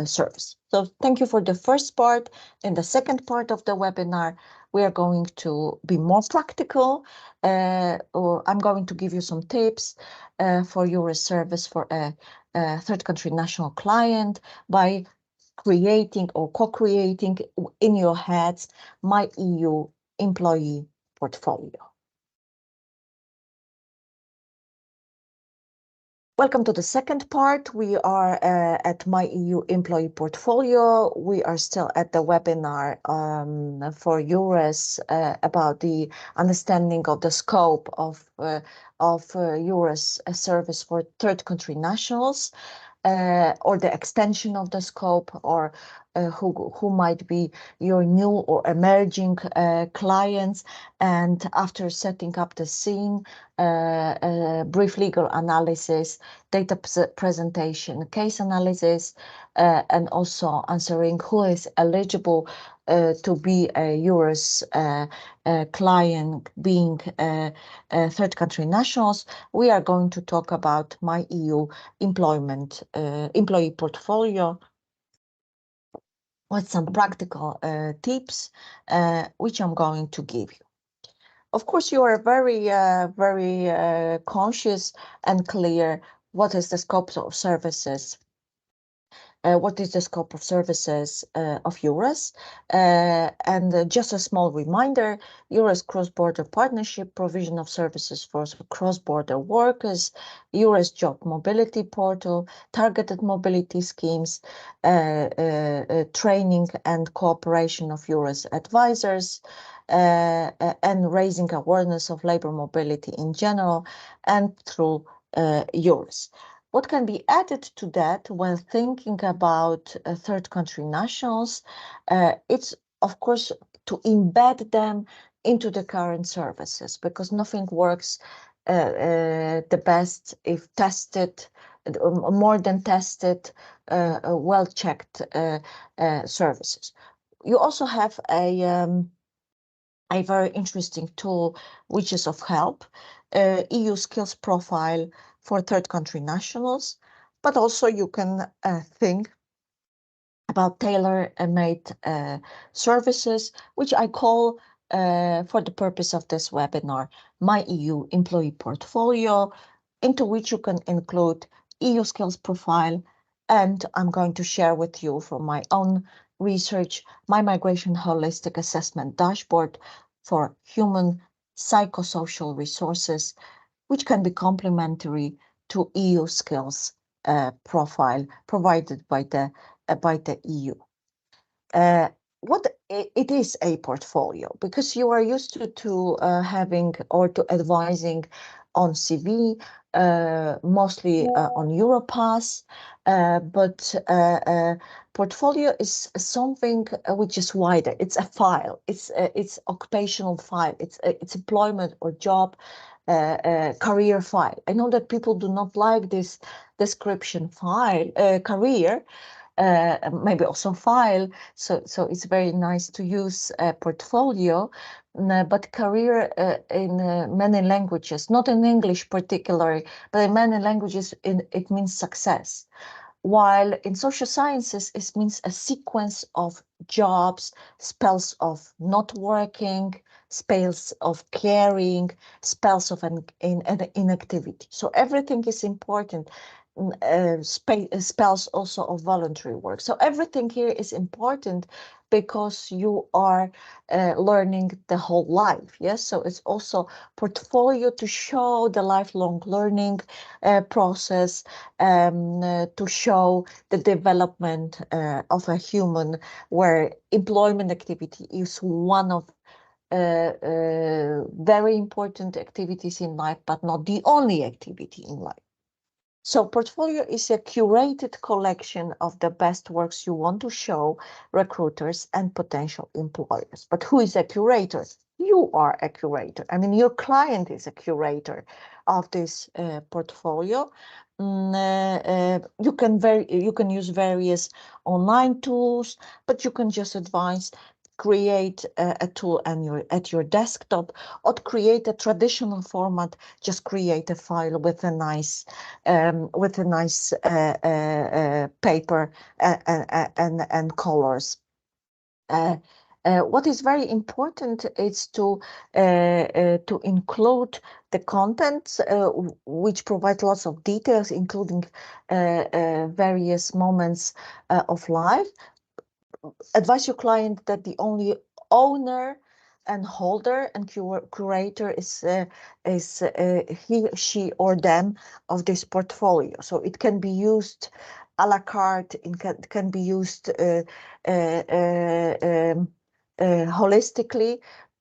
service. So thank you for the first part. In the second part of the webinar, we are going to be more practical. Or I'm going to give you some tips for EURES service for a third country national client by creating or co-creating in your heads my EU employee portfolio. Welcome to the second part. We are at my EU employee portfolio. We are still at the webinar for EURES about the understanding of the scope of EURES service for third country nationals. Or the extension of the scope, or who might be your new or emerging clients. And after setting up the scene, brief legal analysis, data presentation, case analysis, and also answering who is eligible to be a EURES client, being third country nationals, we are going to talk about my EU employee portfolio with some practical tips, which I'm going to give you. Of course, you are very conscious and clear what is the scope of services. What is the scope of services of EURES? And just a small reminder, EURES cross-border partnership, provision of services for cross-border workers, EURES job mobility portal, targeted mobility schemes, training and cooperation of EURES advisors, and raising awareness of labor mobility in general and through EURES. What can be added to that when thinking about third country nationals? It's, of course, to embed them into the current services, because nothing works the best if tested, more than tested, well-checked services. You also have a very interesting tool, which is of help, EU skills profile for third country nationals, but also you can think about tailor-made services, which I call, for the purpose of this webinar, my EU employee portfolio, into which you can include EU skills profile, and I'm going to share with you from my own research, my migration holistic assessment dashboard for human psychosocial resources, which can be complementary to EU skills profile provided by the EU. What it is a portfolio, because you are used to having or to advising on CV, mostly on Europass, but portfolio is something which is wider. It's a file. It's occupational file. It's employment or job career file. I know that people do not like this description file career. Maybe also file. So it's very nice to use portfolio, but career in many languages, not in English particularly, but in many languages, it means success. While in social sciences, it means a sequence of jobs, spells of not working, spells of caring, spells of inactivity. So everything is important. Spells also of voluntary work. So everything here is important because you are learning the whole life. Yes, so it's also portfolio to show the lifelong learning process, to show the development of a human, where employment activity is one of very important activities in life, but not the only activity in life. So portfolio is a curated collection of the best works you want to show recruiters and potential employers. But who is a curator? You are a curator. I mean, your client is a curator of this portfolio. You can use various online tools, but you can just advise create a tool at your desktop, or create a traditional format. Just create a file with a nice paper and colors. What is very important is to include the contents which provide lots of details, including various moments of life. Advise your client that the only owner and holder and curator is he, she, or them of this portfolio. So it can be used a la carte. It can be used holistically.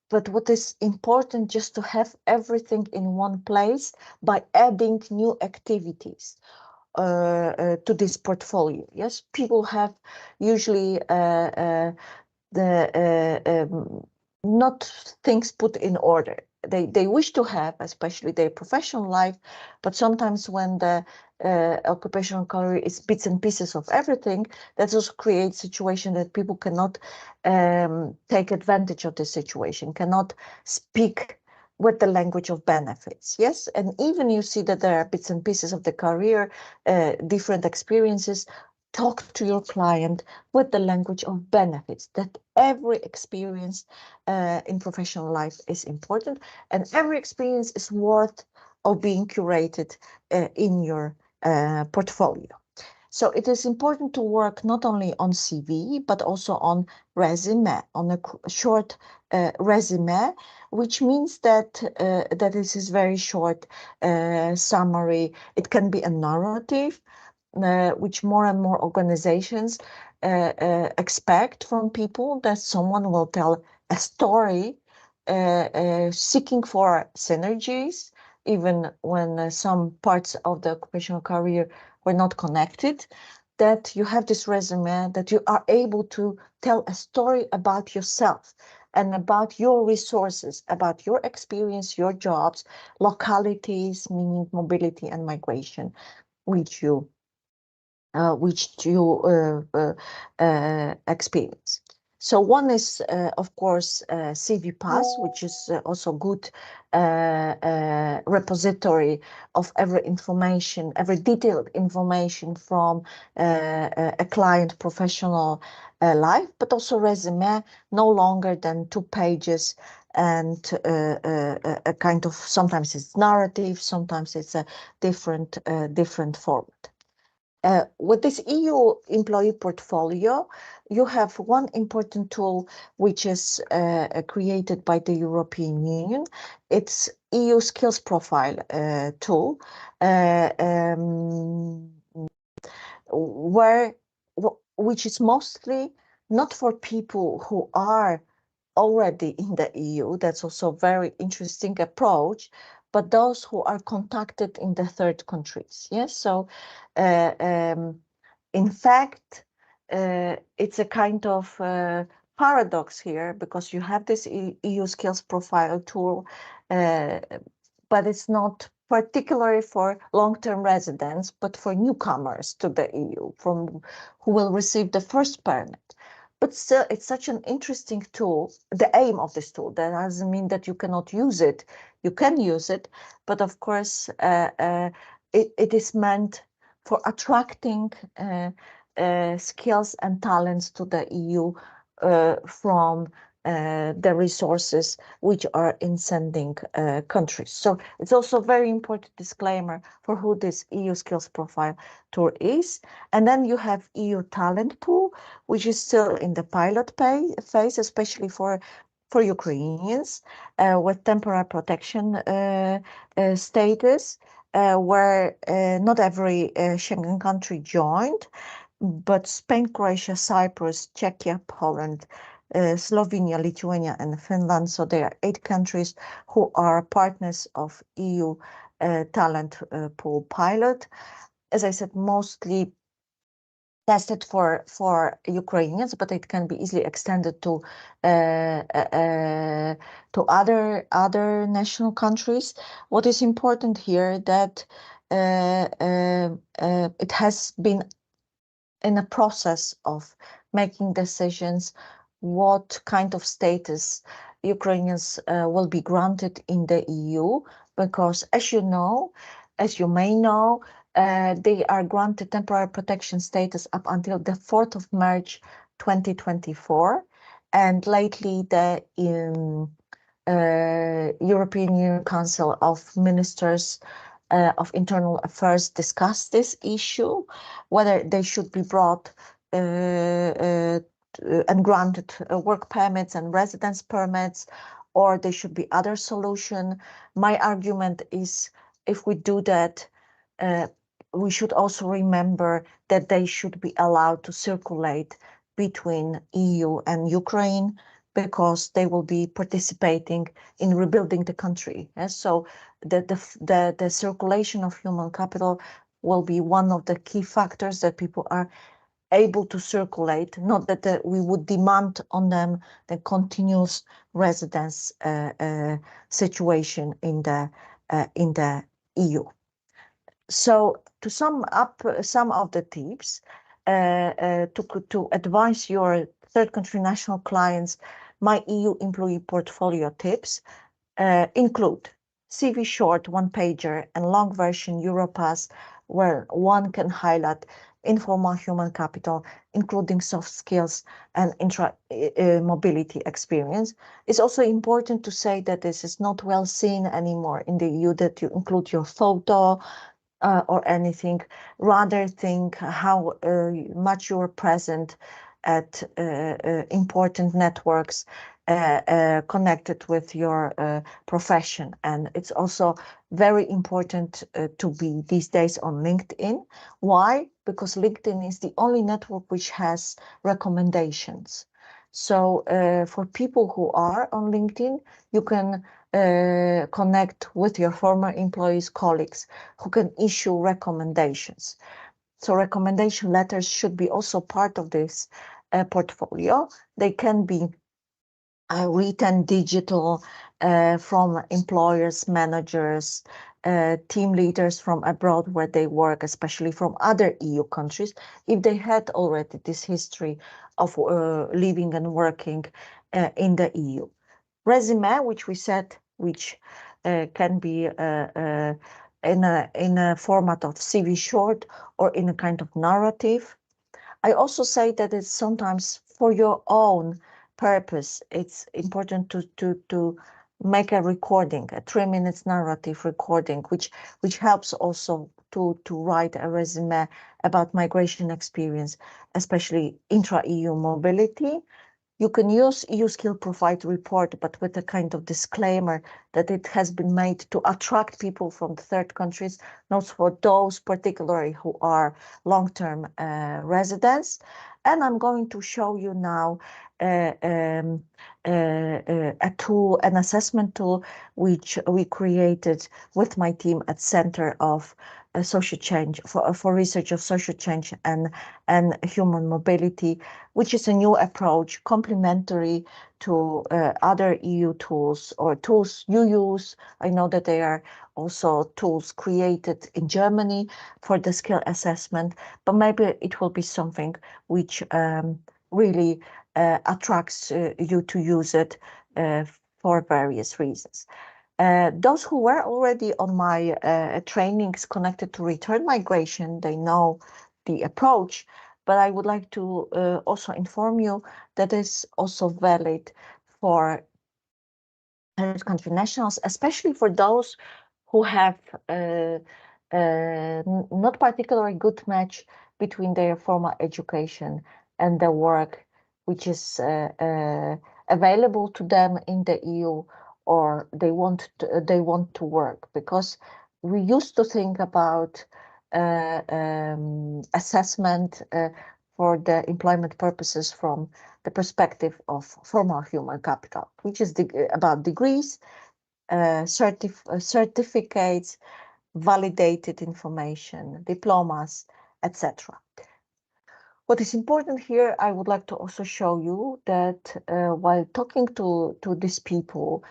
But what is important, just to have everything in one place by adding new activities to this portfolio. Yes, people have usually not things put in order. They wish to have, especially their professional life, but sometimes when the occupational career is bits and pieces of everything, that also creates a situation that people cannot take advantage of the situation, cannot speak with the language of benefits. Yes, and even you see that there are bits and pieces of the career, different experiences. Talk to your client with the language of benefits, that every experience in professional life is important, and every experience is worth of being curated in your portfolio. So it is important to work not only on CV, but also on resume, on a short resume, which means that this is very short summary. It can be a narrative, which more and more organizations expect from people, that someone will tell a story seeking for synergies, even when some parts of the occupational career were not connected, that you have this resume, that you are able to tell a story about yourself and about your resources, about your experience, your jobs, localities, meaning mobility and migration, which you experience. So one is, of course, CV Pass, which is also good repository of every information, every detailed information from a client professional life, but also resume, no longer than 2 pages, and a kind of, sometimes it's narrative, sometimes it's a different format. With this EU employee portfolio, you have one important tool which is created by the European Union. It's EU skills profile tool, which is mostly not for people who are already in the EU. That's also a very interesting approach, but those who are contacted in the third countries. Yes, so in fact, it's a kind of paradox here, because you have this EU skills profile tool, but it's not particularly for long-term residents, but for newcomers to the EU, from who will receive the first permit. But still, it's such an interesting tool. The aim of this tool, that doesn't mean that you cannot use it. You can use it, but of course, it is meant for attracting skills and talents to the EU from the resources which are in sending countries. So it's also a very important disclaimer for who this EU skills profile tool is. And then you have EU talent pool, which is still in the pilot phase, especially for Ukrainians with temporary protection status, where not every Schengen country joined, but Spain, Croatia, Cyprus, Czechia, Poland, Slovenia, Lithuania, and Finland. So there are 8 countries who are partners of EU talent pool pilot. As I said, mostly tested for Ukrainians, but it can be easily extended to other national countries. What is important here that it has been in a process of making decisions what kind of status Ukrainians will be granted in the EU, because as you may know, they are granted temporary protection status up until the 4th of March 2024. And lately, the European Union Council of Ministers of Internal Affairs discussed this issue, whether they should be brought and granted work permits and residence permits, or there should be other solution. My argument is, if we do that, we should also remember that they should be allowed to circulate between EU and Ukraine, because they will be participating in rebuilding the country. Yes? So the circulation of human capital will be one of the key factors that people are able to circulate, not that we would demand on them the continuous residence situation in the EU. So to sum up some of the tips to advise your third country national clients, my EU employee portfolio tips include CV short, 1-pager, and long version Europass, where one can highlight informal human capital, including soft skills and mobility experience. It's also important to say that this is not well seen anymore in the EU, that you include your photo or anything. Rather think how much you're present at important networks connected with your profession. And it's also very important to be these days on LinkedIn. Why? Because LinkedIn is the only network which has recommendations. So for people who are on LinkedIn, you can connect with your former employees, colleagues who can issue recommendations. So recommendation letters should be also part of this portfolio. They can be written digital from employers, managers, team leaders from abroad where they work, especially from other EU countries, if they had already this history of living and working in the EU. Resume, which we said, which can be in a format of CV short or in a kind of narrative. I also say that it's sometimes for your own purpose. It's important to make a recording, a 3 minutes narrative recording, which helps also to write a resume about migration experience, especially intra-EU mobility. You can use EU skill profile report, but with a kind of disclaimer that it has been made to attract people from the third countries, not for those particularly who are long-term residents. And I'm going to show you now a tool, an assessment tool, which we created with my team at Center of Social Change for Research of Social Change and Human Mobility, which is a new approach complementary to other EU tools or tools you use. I know that there are also tools created in Germany for the skill assessment, but maybe it will be something which really attracts you to use it for various reasons. Those who were already on my trainings connected to return migration, they know the approach, but I would like to also inform you that is also valid for third country nationals, especially for those who have not particularly good match between their formal education and the work which is available to them in the EU, or they want to work, because we used to think about assessment for the employment purposes from the perspective of formal human capital, which is about degrees, certificates, validated information, diplomas, etc. What is important here, I would like to also show you that while talking to these people,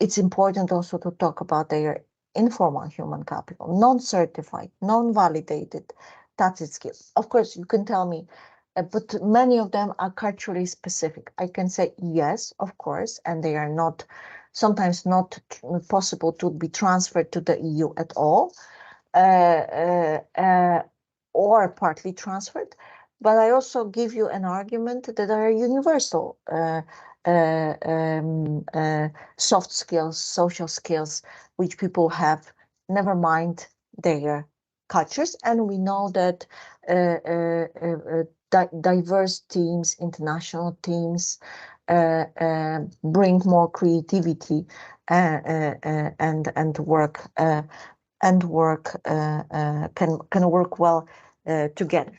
it's important also to talk about their informal human capital, non-certified, non-validated tacit skills. Of course, you can tell me, but many of them are culturally specific. I can say yes, of course, and they are not, sometimes not possible to be transferred to the EU at all, or partly transferred. But I also give you an argument that are universal soft skills, social skills, which people have, never mind their cultures. And we know that diverse teams, international teams, bring more creativity and work can work well together.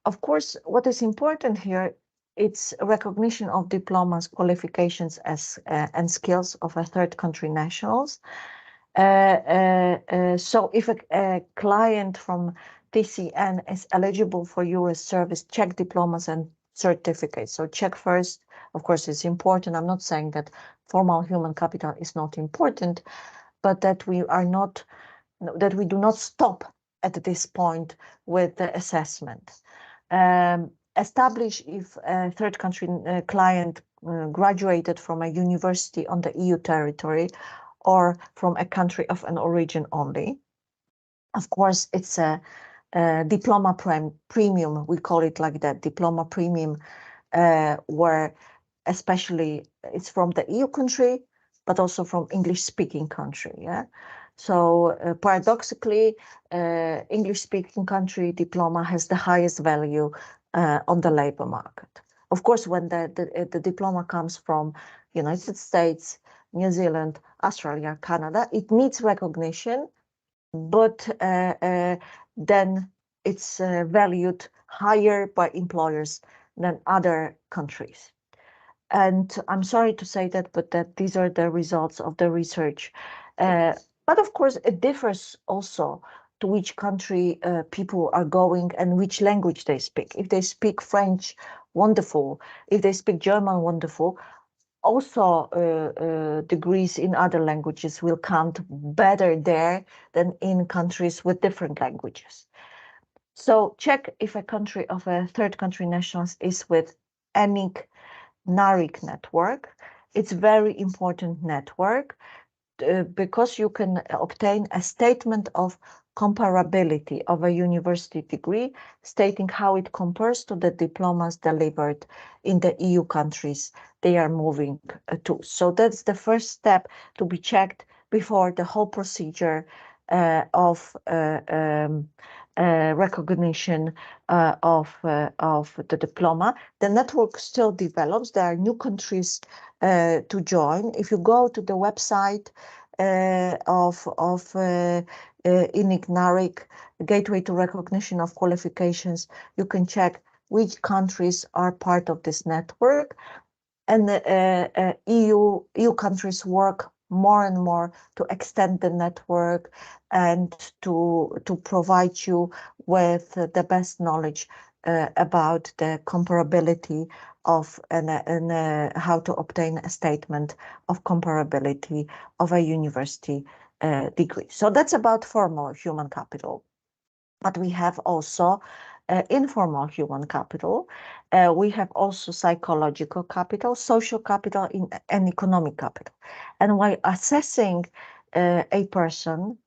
Of course, what is important here, it's recognition of diplomas, qualifications as and skills of a third country nationals. So if a client from TCN is eligible for EURES service, check diplomas and certificates. So check first. Of course, it's important. I'm not saying that formal human capital is not important, but that we do not stop at this point with the assessment. Establish if a third country client graduated from a university on the EU territory or from a country of an origin only. Of course, it's a diploma premium, we call it like that, diploma premium, where especially it's from the EU country, but also from English-speaking country, yeah? So paradoxically, English-speaking country diploma has the highest value on the labor market. Of course, when the diploma comes from United States, New Zealand, Australia, Canada, it needs recognition, but then it's valued higher by employers than other countries. And I'm sorry to say that, but that these are the results of the research. But of course, it differs also to which country people are going and which language they speak. If they speak French, wonderful. If they speak German, wonderful. Also, degrees in other languages will count better there than in countries with different languages. So check if a country of a third country nationals is with ENIC NARIC network. It's very important network because you can obtain a statement of comparability of a university degree, stating how it compares to the diplomas delivered in the EU countries they are moving to. So that's the first step to be checked before the whole procedure of recognition of the diploma. The network still develops. There are new countries to join. If you go to the website of in IGNARIC, Gateway to Recognition of Qualifications, you can check which countries are part of this network. And EU countries work more and more to extend the network and to provide you with the best knowledge about the comparability of and how to obtain a statement of comparability of a university degree. So that's about formal human capital. But we have also informal human capital. We have also psychological capital, social capital, and economic capital. And while assessing a person,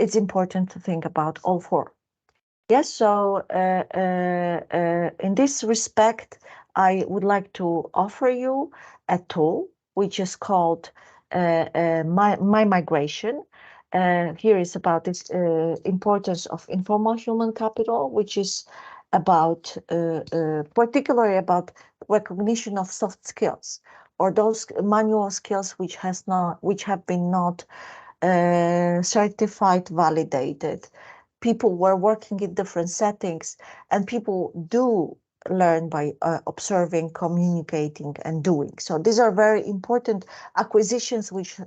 it's important to think about all four. Yes, so in this respect, I would like to offer you a tool which is called My Migration. Here is about this importance of informal human capital, which is about particularly about recognition of soft skills or those manual skills which have been not certified, validated. People were working in different settings, and people do learn by observing, communicating, and doing. So these are very important acquisitions, which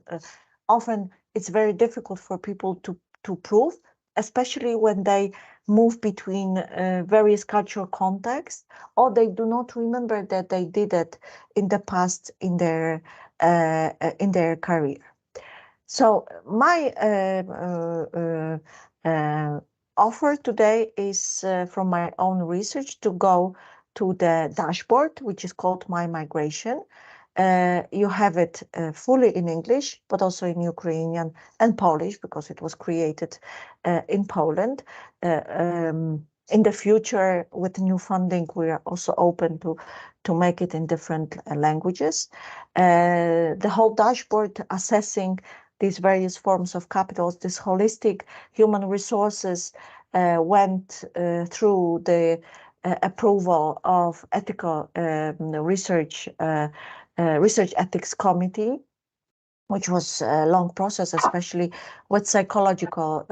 often it's very difficult for people to prove, especially when they move between various cultural contexts, or they do not remember that they did it in the past in their career. So my offer today is from my own research to go to the dashboard, which is called My Migration. You have it fully in English, but also in Ukrainian and Polish, because it was created in Poland. In the future, with new funding, we are also open to make it in different languages. The whole dashboard assessing these various forms of capitals, this holistic human resources went through the approval of ethical research ethics committee, which was a long process, especially with psychological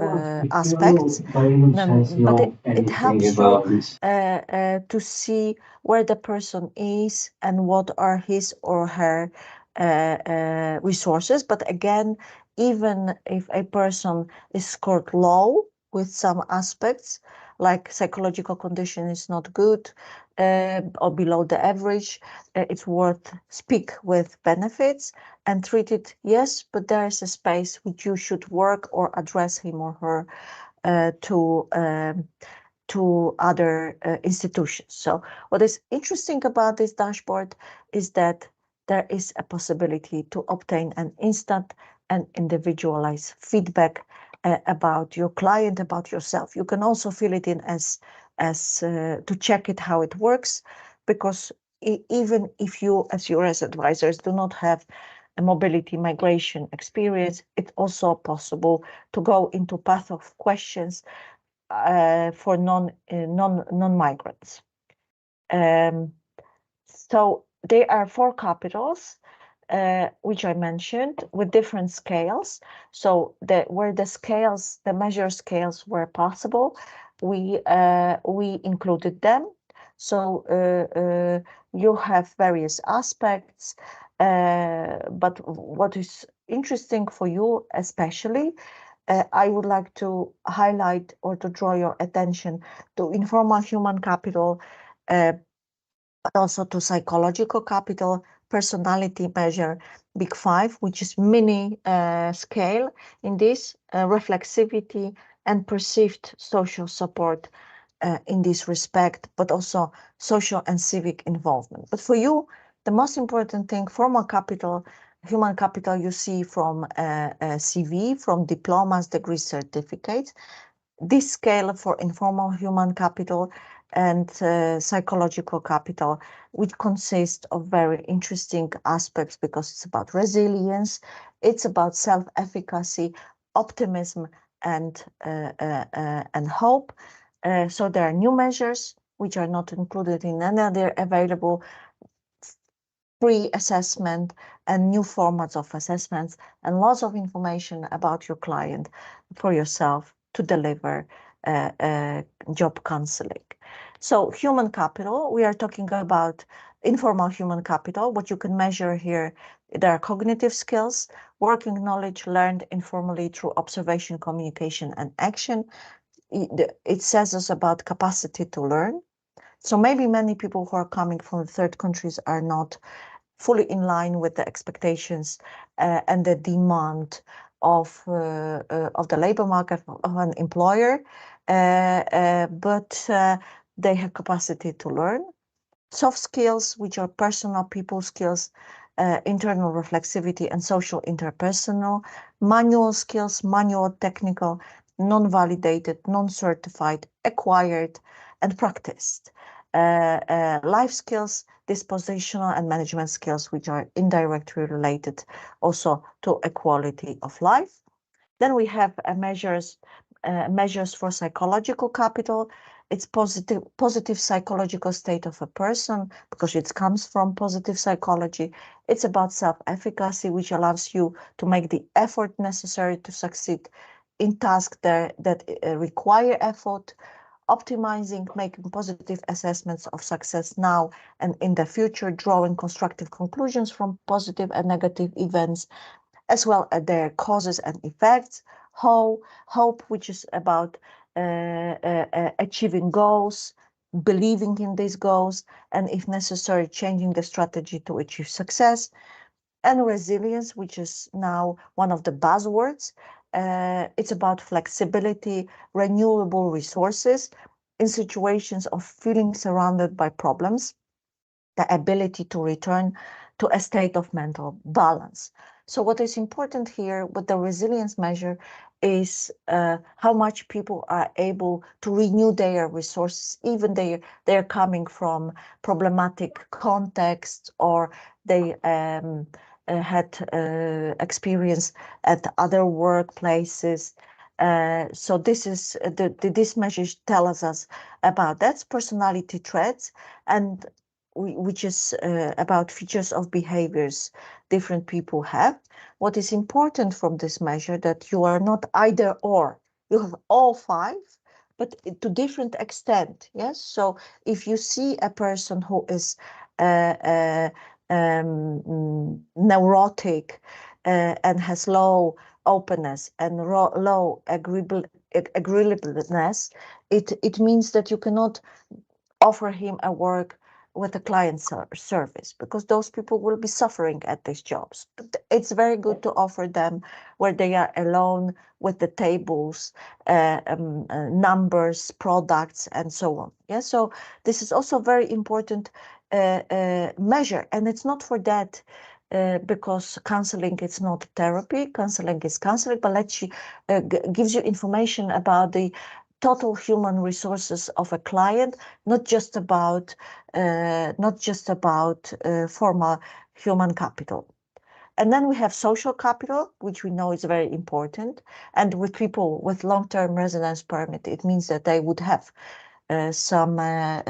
aspects. But it helps you to see where the person is and what are his or her resources. But again, even if a person is scored low with some aspects, like psychological condition is not good or below the average, it's worth speak with benefits and treat it, yes, but there is a space which you should work or address him or her to other institutions. So what is interesting about this dashboard is that there is a possibility to obtain an instant and individualized feedback about your client, about yourself. You can also fill it in as to check it how it works, because even if you as EURES advisors do not have a mobility migration experience, it's also possible to go into path of questions for non-migrants. So there are four capitals which I mentioned with different scales. So where the measure scales were possible, we included them. So you have various aspects, but what is interesting for you especially, I would like to highlight or to draw your attention to informal human capital, but also to psychological capital, personality measure, Big Five, which is mini scale in this, reflexivity and perceived social support in this respect, but also social and civic involvement. But for you, the most important thing, formal capital, human capital, you see from CV, from diplomas, degrees, certificates. This scale for informal human capital and psychological capital, which consists of very interesting aspects because it's about resilience, it's about self-efficacy, optimism, and hope. So there are new measures which are not included in any other available free assessment and new formats of assessments, and lots of information about your client for yourself to deliver job counseling. So human capital, we are talking about informal human capital. What you can measure here, there are cognitive skills, working knowledge learned informally through observation, communication, and action. It says us about capacity to learn. So maybe many people who are coming from third countries are not fully in line with the expectations and the demand of the labor market of an employer, but they have capacity to learn. Soft skills, which are personal people skills, internal reflexivity and social interpersonal. Manual skills, manual, technical, non-validated, non-certified, acquired and practiced. Life skills, dispositional and management skills, which are indirectly related also to equality of life. Then we have measures for psychological capital. It's positive psychological state of a person because it comes from positive psychology. It's about self-efficacy, which allows you to make the effort necessary to succeed in tasks that require effort. Optimizing, making positive assessments of success now and in the future, drawing constructive conclusions from positive and negative events, as well as their causes and effects. Hope, which is about achieving goals, believing in these goals, and if necessary, changing the strategy to achieve success. And resilience, which is now one of the buzzwords. It's about flexibility, renewable resources in situations of feeling surrounded by problems, the ability to return to a state of mental balance. So what is important here with the resilience measure is how much people are able to renew their resources, even they're coming from problematic contexts or they had experience at other workplaces. So this is this measure tells us about that's personality traits, and which is about features of behaviors different people have. What is important from this measure that you are not either or, you have all five, but to different extent. Yes, so if you see a person who is neurotic and has low openness and low agreeableness, it means that you cannot offer him a work with a client service because those people will be suffering at these jobs. It's very good to offer them where they are alone with the tables, numbers, products, and so on. Yeah, so this is also very important measure, and it's not for that. Because counseling is not therapy, counseling is counseling, but gives you information about the total human resources of a client, not just about formal human capital. And then we have social capital, which we know is very important. And with people with long-term residence permit, it means that they would have some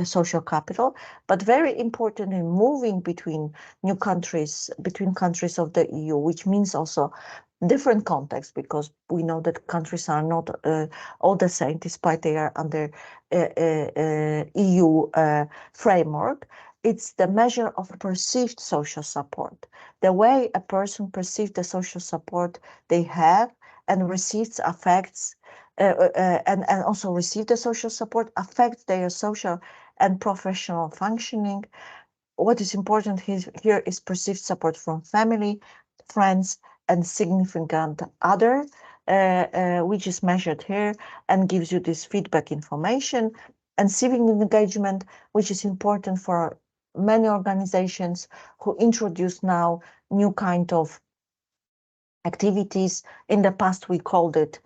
social capital, but very important in moving between new countries, between countries of the EU, which means also different contexts, because we know that countries are not all the same, despite they are under EU framework. It's the measure of perceived social support, the way a person perceives the social support they have and receives affects and also receive the social support affects their social and professional functioning. What is important here is perceived support from family, friends, and significant other, which is measured here and gives you this feedback information. And civic engagement, which is important for many organizations who introduce now new kind of activities. In the past, we called it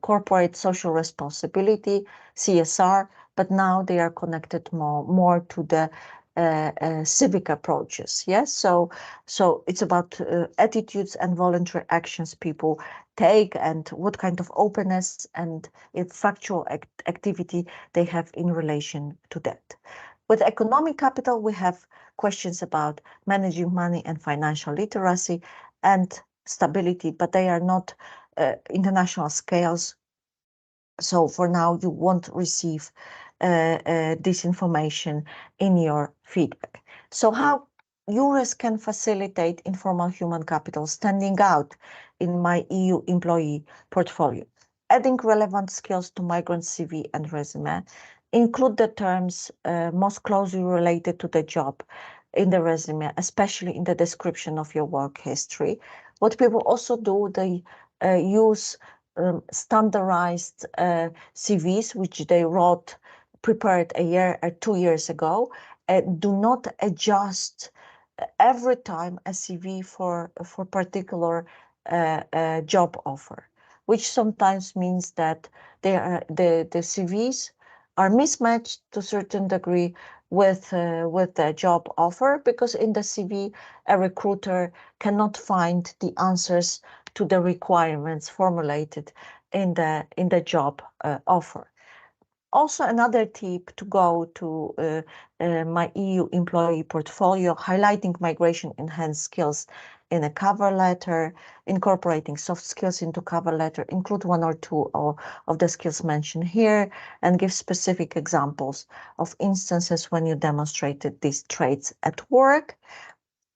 corporate social responsibility, CSR, but now they are connected more to the civic approaches. Yes, so it's about attitudes and voluntary actions people take and what kind of openness and factual activity they have in relation to that. With economic capital, we have questions about managing money and financial literacy and stability, but they are not international scales. So for now, you won't receive this information in your feedback. So how EURES can facilitate informal human capital standing out in my EU employee portfolio? Adding relevant skills to migrant CV and resume, include the terms most closely related to the job in the resume, especially in the description of your work history. What people also do, they use standardized CVs, which they wrote, prepared a year or 2 years ago, do not adjust every time a CV for particular job offer, which sometimes means that the CVs are mismatched to a certain degree with the job offer, because in the CV a recruiter cannot find the answers to the requirements formulated in the job offer. Also, another tip to go to my EU employee portfolio, highlighting migration enhanced skills in a cover letter, incorporating soft skills into cover letter, include one or two of the skills mentioned here, and give specific examples of instances when you demonstrated these traits at work.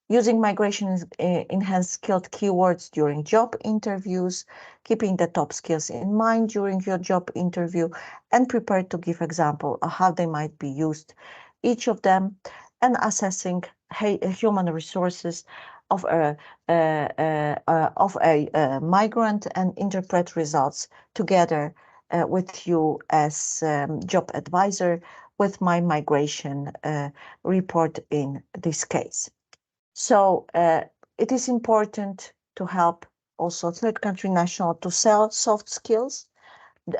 Using migration enhanced skilled keywords during job interviews, keeping the top skills in mind during your job interview, and prepared to give example of how they might be used, each of them, and assessing human resources of a migrant and interpret results together with you as job advisor with my migration report in this case. So it is important to help also third country national to sell soft skills,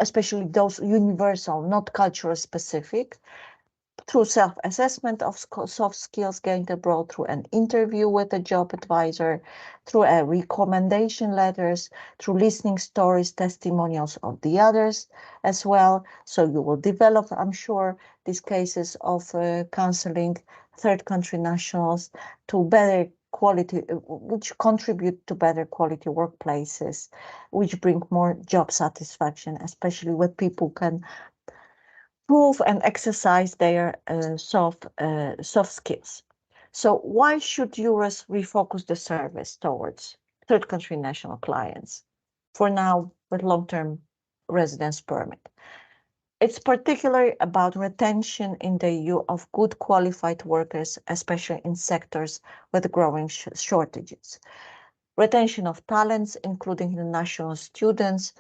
especially those universal, not cultural specific, through self-assessment of soft skills gained abroad, through an interview with a job advisor, through recommendation letters, through listening stories, testimonials of the others as well. So you will develop, I'm sure, these cases of counseling third country nationals to better quality, which contribute to better quality workplaces, which bring more job satisfaction, especially when people can prove and exercise their soft skills. So why should EURES refocus the service towards third country national clients, for now with long-term residence permit? It's particularly about retention in the EU of good qualified workers, especially in sectors with growing shortages. Retention of talents, including international students,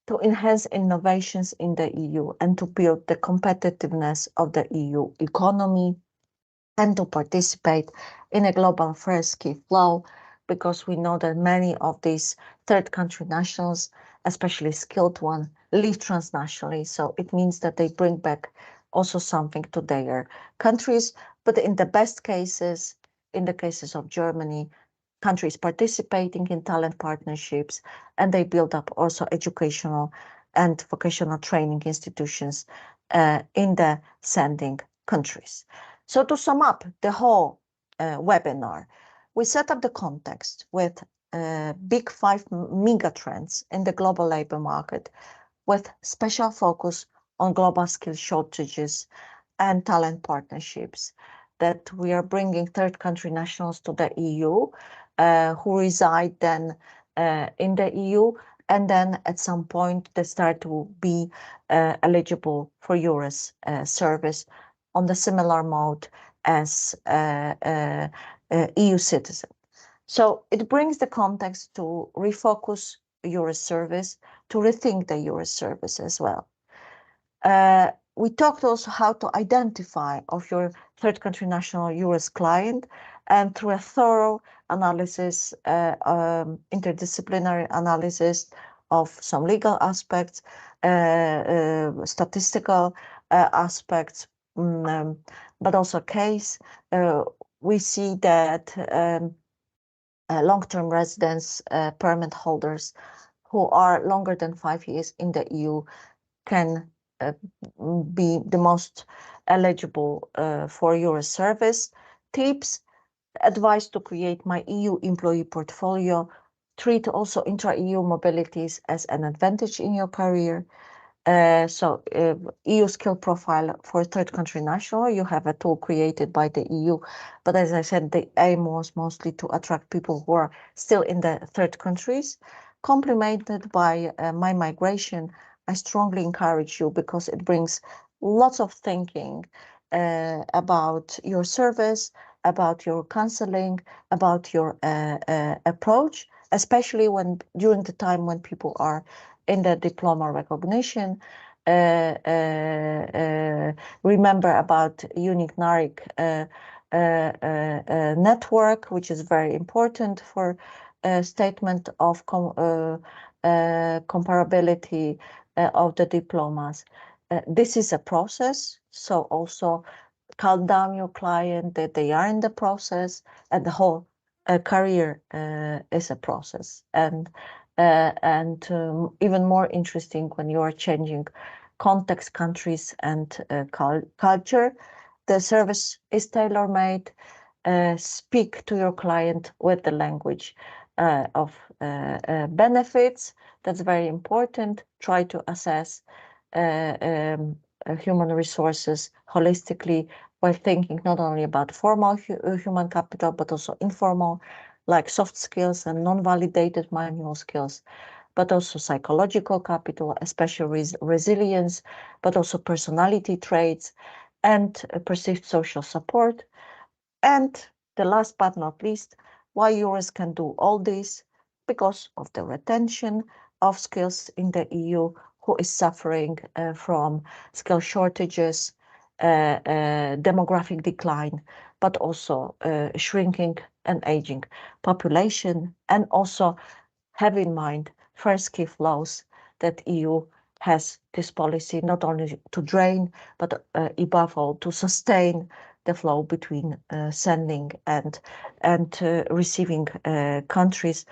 to enhance innovations in the EU and to build the competitiveness of the EU economy, and to participate in a global first key flow, because we know that many of these third country nationals, especially skilled ones, live transnationally. So it means that they bring back also something to their countries. But in the best cases, in the cases of Germany, countries participating in talent partnerships, and they build up also educational and vocational training institutions in the sending countries. So to sum up the whole webinar, we set up the context with big 5 mega trends in the global labor market, with special focus on global skill shortages and talent partnerships, that we are bringing third country nationals to the EU who reside then in the EU, and then at some point they start to be eligible for EURES service on the similar mode as EU citizen. So it brings the context to refocus EURES service, to rethink the EURES service as well. We talked also how to identify of your third country national EURES client, and through a thorough analysis, interdisciplinary analysis of some legal aspects, statistical aspects, but also case, we see that long-term residence permit holders who are longer than 5 years in the EU can be the most eligible for your service. Tips, advice to create my EU employee portfolio. Treat also intra-EU mobilities as an advantage in your career. EU skill profile for third country national, you have a tool created by the EU, but as I said, the aim was mostly to attract people who are still in the third countries. Complemented by my migration, I strongly encourage you because it brings lots of thinking about your service, about your counseling, about your approach, especially when during the time when people are in the diploma recognition. Remember about unique NARIC network, which is very important for statement of comparability of the diplomas. This is a process, so also calm down your client that they are in the process, and the whole career is a process. And even more interesting when you are changing context, countries, and culture. The service is tailor-made. Speak to your client with the language of benefits. That's very important. Try to assess human resources holistically while thinking not only about formal human capital, but also informal, like soft skills and non-validated manual skills, but also psychological capital, especially resilience, but also personality traits and perceived social support. And the last but not least, why EURES can do all this? Because of the retention of skills in the EU, who is suffering from skill shortages, demographic decline, but also shrinking and aging population, and also have in mind first key flows that EU has this policy not only to drain, but above all to sustain the flow between sending and receiving countries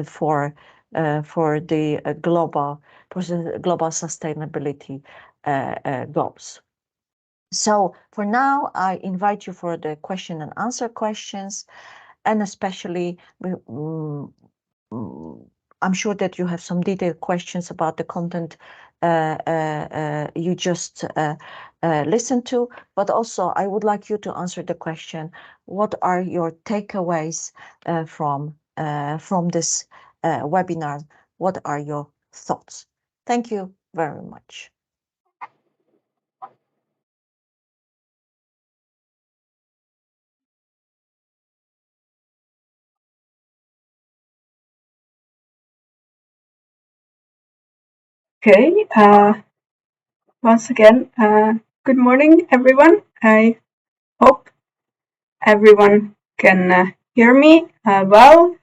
for the global sustainability goals. So for now, I invite you for the question and answer questions, and especially I'm sure that you have some detailed questions about the content you just listened to, but also I would like you to answer the question: what are your takeaways from this webinar? What are your thoughts? Thank you very much. Okay, once again, good morning, everyone. I hope everyone can hear me well.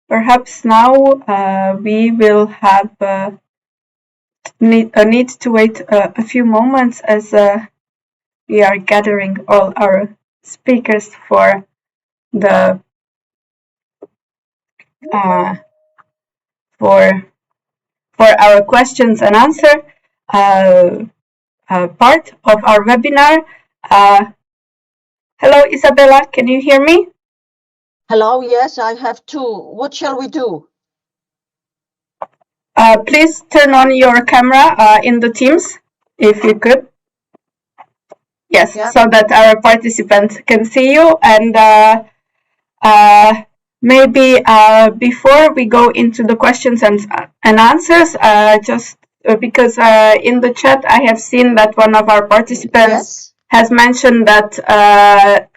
Perhaps now we will have need to wait a few moments as we are gathering all our speakers for the for our questions and answer part of our webinar. Hello, Isabella, can you hear me? Hello, yes, I have two. What shall we do? Please turn on your camera in the Teams, if you could. Yes, yeah. So that our participants can see you. And maybe before we go into the questions and answers, just because in the chat I have seen that one of our participants has mentioned that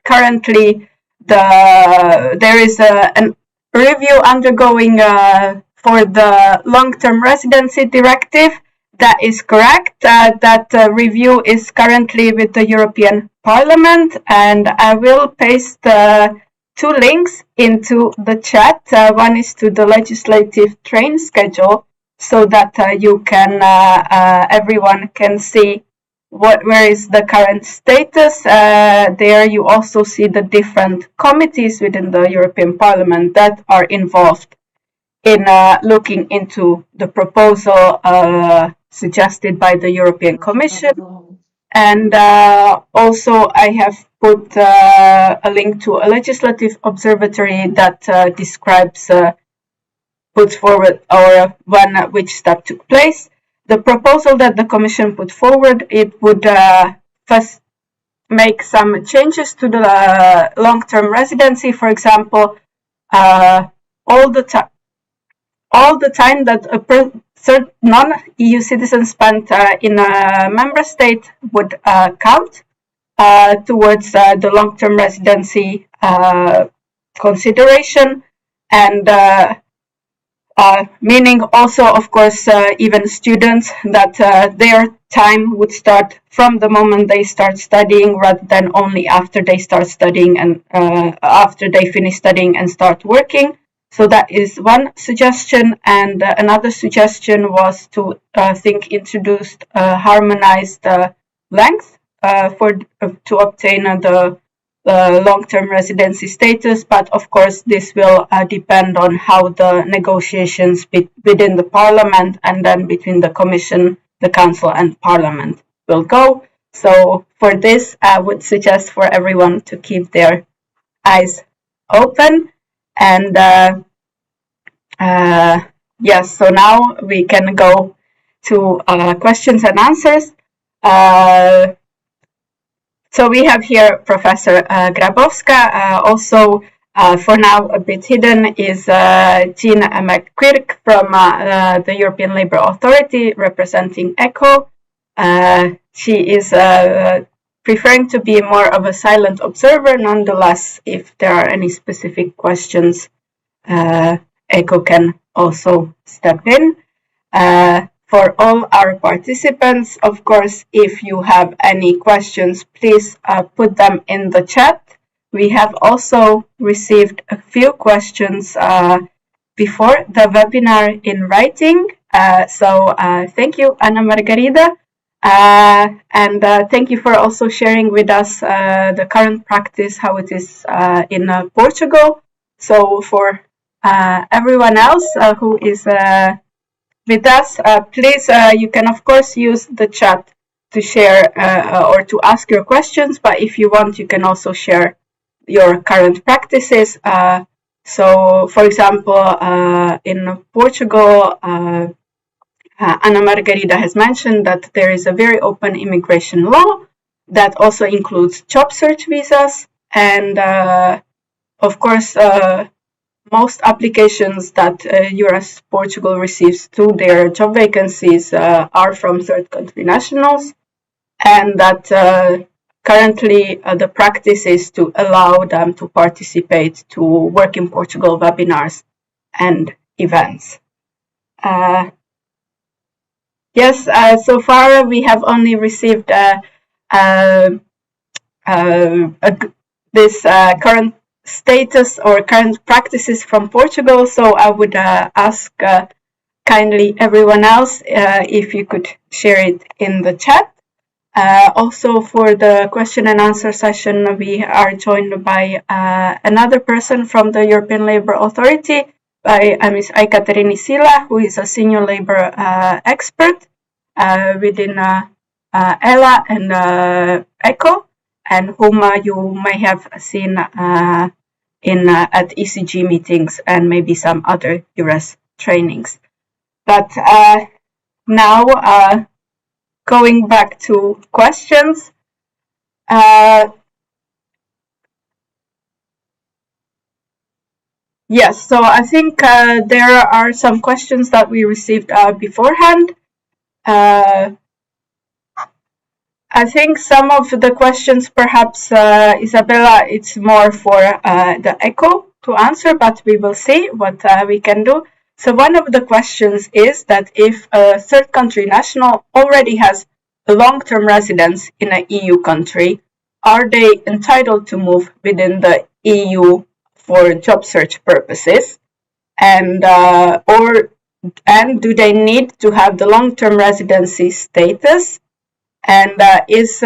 currently there is a review undergoing for the long-term residency directive. That is correct. That review is currently with the European Parliament, and I will paste two links into the chat. One is to the legislative train schedule, so that you can everyone can see where is the current status. There you also see the different committees within the European Parliament that are involved in looking into the proposal suggested by the European Commission. And also I have put a link to a legislative observatory that describes, puts forward or which step took place. The proposal that the Commission put forward, it would first make some changes to the long-term residency. For example, all the time that a non-EU citizen spent in a member state would count towards the long-term residency consideration, and meaning also, of course, even students, that their time would start from the moment they start studying rather than only after they start studying and after they finish studying and start working. So that is one suggestion. And another suggestion was to introduce harmonized length to obtain the long-term residency status, but of course this will depend on how the negotiations within the Parliament and then between the Commission, the Council and Parliament will go. So for this, I would suggest for everyone to keep their eyes open. And yes, so now we can go to questions and answers. So we have here Professor Grabowska. Also, for now a bit hidden, is Jean McQuirk from the European Labour Authority representing ECHO. She is preferring to be more of a silent observer. Nonetheless, if there are any specific questions, ECHO can also step in. For all our participants, of course, if you have any questions, please put them in the chat. We have also received a few questions before the webinar in writing. So thank you, Ana Margarida. And thank you for also sharing with us the current practice, how it is in Portugal. So for everyone else who is with us, please, you can of course use the chat to share or to ask your questions, but if you want, you can also share your current practices. So, for example, in Portugal, Ana Margarida has mentioned that there is a very open immigration law that also includes job search visas, and of course, most applications that EURES Portugal receives to their job vacancies are from third country nationals, and that currently the practice is to allow them to participate to Work in Portugal webinars and events. Yes, so far we have only received this current status or current practices from Portugal. So I would ask kindly everyone else if you could share it in the chat. Also for the question and answer session, we are joined by another person from the European Labour Authority, by Ms. Ekaterini Sila, who is a senior labour expert within ELA and ECHO, and whom you may have seen at ECG meetings and maybe some other EURES trainings. But now, going back to questions, yes, so I think there are some questions that we received beforehand. I think some of the questions, perhaps, Isabella, it's more for the ECHO to answer, but we will see what we can do. So one of the questions is that if a third country national already has a long-term residence in an EU country, are they entitled to move within the EU for job search purposes? And do they need to have the long-term residency status? And if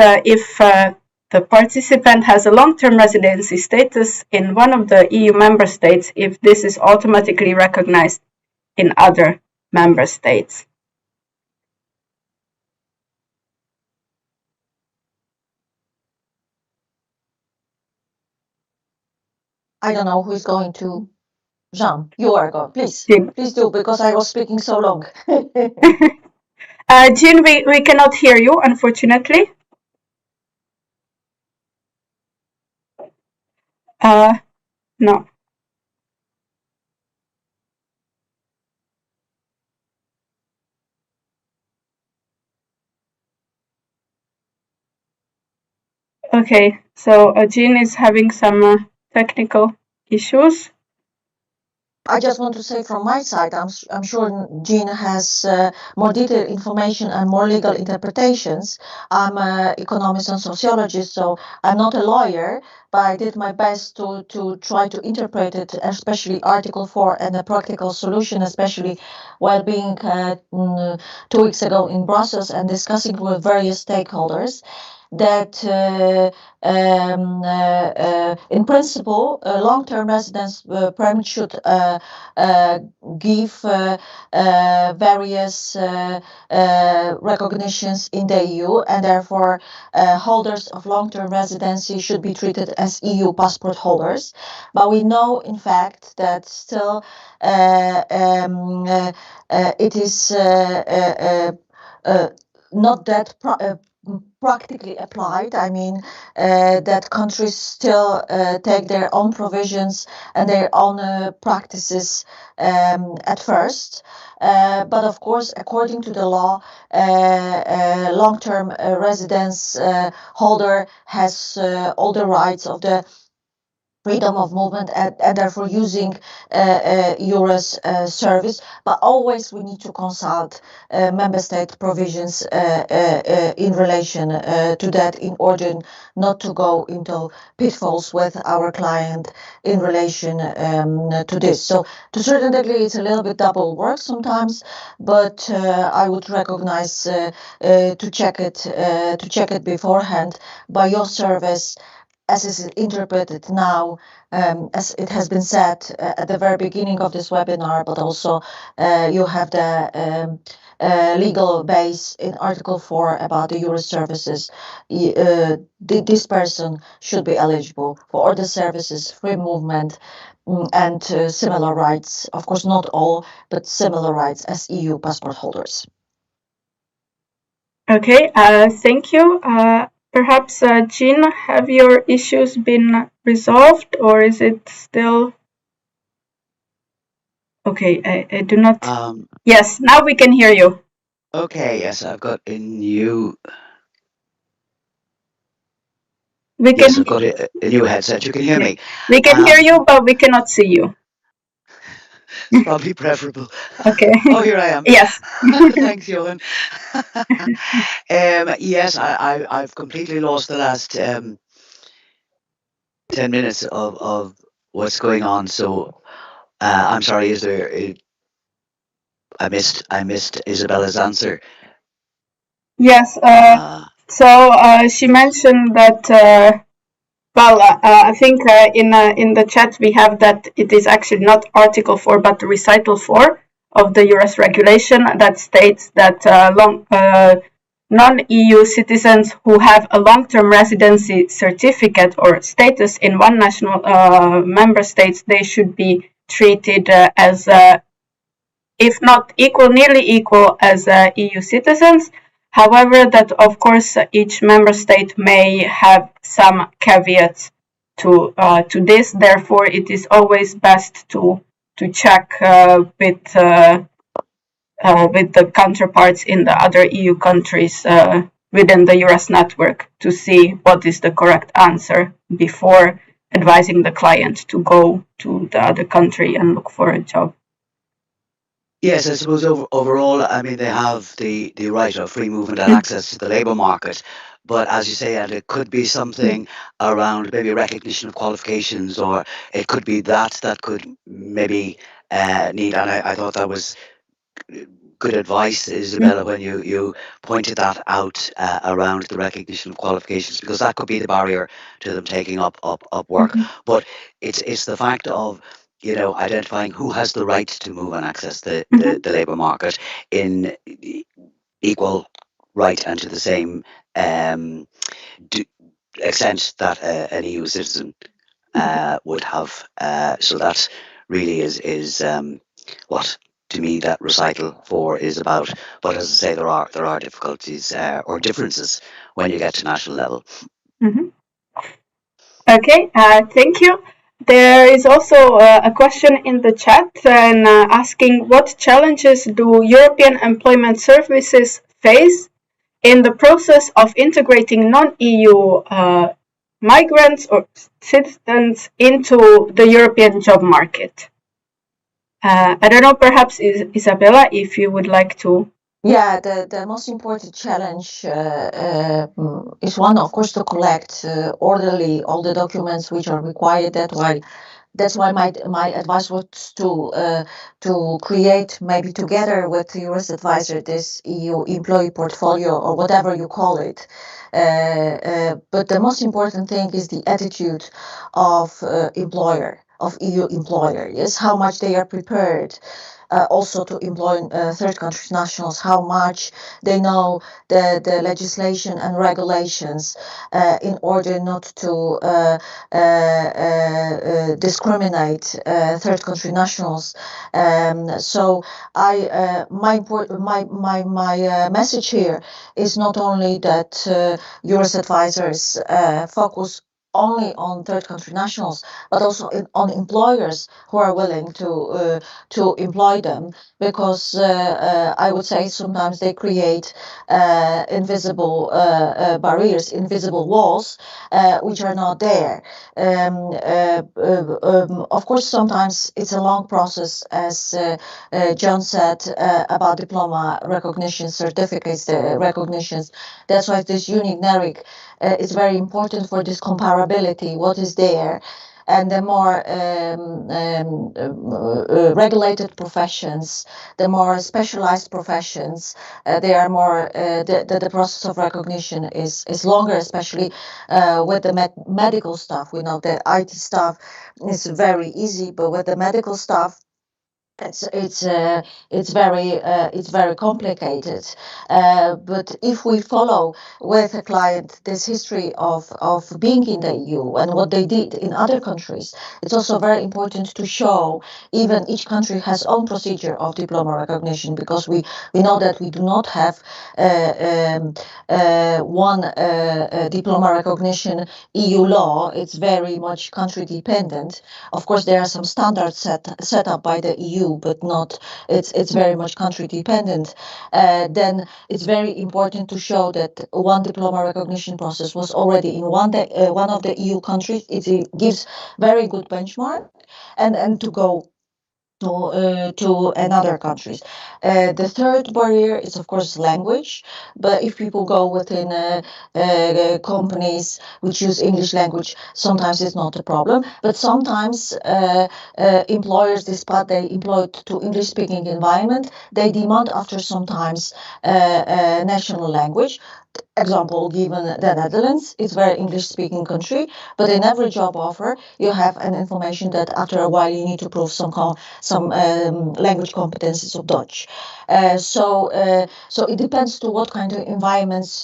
the participant has a long-term residency status in one of the EU member states, if this is automatically recognized in other member states. I don't know who is going to. Jean, you are going. Please, Jean. please do, because I was speaking so long. Jean, we cannot hear you, unfortunately. No. Okay, so Jean is having some technical issues. I just want to say from my side, I'm sure Jean has more detailed information and more legal interpretations. I'm an economist and sociologist, so I'm not a lawyer, but I did my best to try to interpret it, especially Article 4 and the practical solution, especially while being 2 weeks ago in Brussels and discussing with various stakeholders that in principle, long-term residence permit should give various recognitions in the EU, and therefore holders of long-term residency should be treated as EU passport holders. But we know, in fact, that still it is not that practically applied. I mean, that countries still take their own provisions and their own practices at first. But of course, according to the law, long-term residence holder has all the rights of the freedom of movement and therefore using EURES service, but always we need to consult member state provisions in relation to that in order not to go into pitfalls with our client in relation to this. So to a certain degree, it's a little bit double work sometimes, but I would recognize to check it beforehand by your service as is interpreted now, as it has been said at the very beginning of this webinar, but also you have the legal base in Article 4 about the EURES services. This person should be eligible for all the services, free movement, and similar rights. Of course, not all, but similar rights as EU passport holders. Okay, thank you. Perhaps, Jean, have your issues been resolved, or is it still? Okay, I do not. Yes, now we can hear you. Okay, yes, I've got a new. I've got a new headset. You can hear me. We can hear you, but we cannot see you. It's probably preferable. Okay. Oh, here I am. Yes. Thanks, Johan. Yes, I've completely lost the last 10 minutes of what's going on. So I'm sorry. Is there? I missed Isabella's answer. Yes. So she mentioned that. Well, I think in the chat we have that it is actually not Article 4, but Recital 4 of the EURES regulation that states that non-EU citizens who have a long-term residency certificate or status in one national member state, they should be treated as, if not equal, nearly equal as EU citizens. However, that of course each member state may have some caveats to this. Therefore, it is always best to check with the counterparts in the other EU countries within the EURES network to see what is the correct answer before advising the client to go to the other country and look for a job. Yes, I suppose overall, I mean, they have the right of free movement and access to the labour market. But as you say, and it could be something around maybe recognition of qualifications, or it could be that could maybe need. And I thought that was good advice, Isabella, when you pointed that out around the recognition of qualifications, because that could be the barrier to them taking up work. But it's the fact of identifying who has the right to move and access the labour market in equal right and to the same extent that an EU citizen would have. So that really is what, to me, that recital 4 is about. But as I say, there are difficulties or differences when you get to national level. Mm-hmm. Okay, thank you. There is also a question in the chat and asking what challenges do European employment services face in the process of integrating non-EU migrants or citizens into the European job market? I don't know, perhaps Isabella, if you would like to. Yeah, the most important challenge is one, of course, to collect orderly all the documents which are required. That's why my advice was to create, maybe together with the EURES advisor, this EU employee portfolio or whatever you call it. But the most important thing is the attitude of EU employer. Yes, how much they are prepared also to employ third country nationals, how much they know the legislation and regulations in order not to discriminate third country nationals. So my message here is not only that EURES advisors focus only on third country nationals, but also on employers who are willing to employ them, because I would say sometimes they create invisible barriers, invisible walls, which are not there. Of course, sometimes it's a long process, as John said about diploma recognition, certificates, the recognitions. That's why this unique NERIC is very important for this comparability, what is there. And the more regulated professions, the more specialized professions, they are more, the process of recognition is longer, especially with the medical staff. We know the IT staff is very easy, but with the medical staff, it's very complicated. But if we follow with a client this history of being in the EU and what they did in other countries, it's also very important to show even each country has own procedure of diploma recognition, because we know that we do not have one diploma recognition EU law. It's very much country dependent. Of course, there are some standards set up by the EU, but not, it's very much country dependent. Then it's very important to show that one diploma recognition process was already in one of the EU countries. It gives very good benchmark, and to go to another countries. The third barrier is, of course, language. But if people go within companies which use English language, sometimes it's not a problem. But sometimes employers, despite they employed to English-speaking environment, they demand after sometimes national language. Example given, the Netherlands is very English-speaking country, but in every job offer you have an information that after a while you need to prove some language competencies of Dutch. So it depends to what kind of environments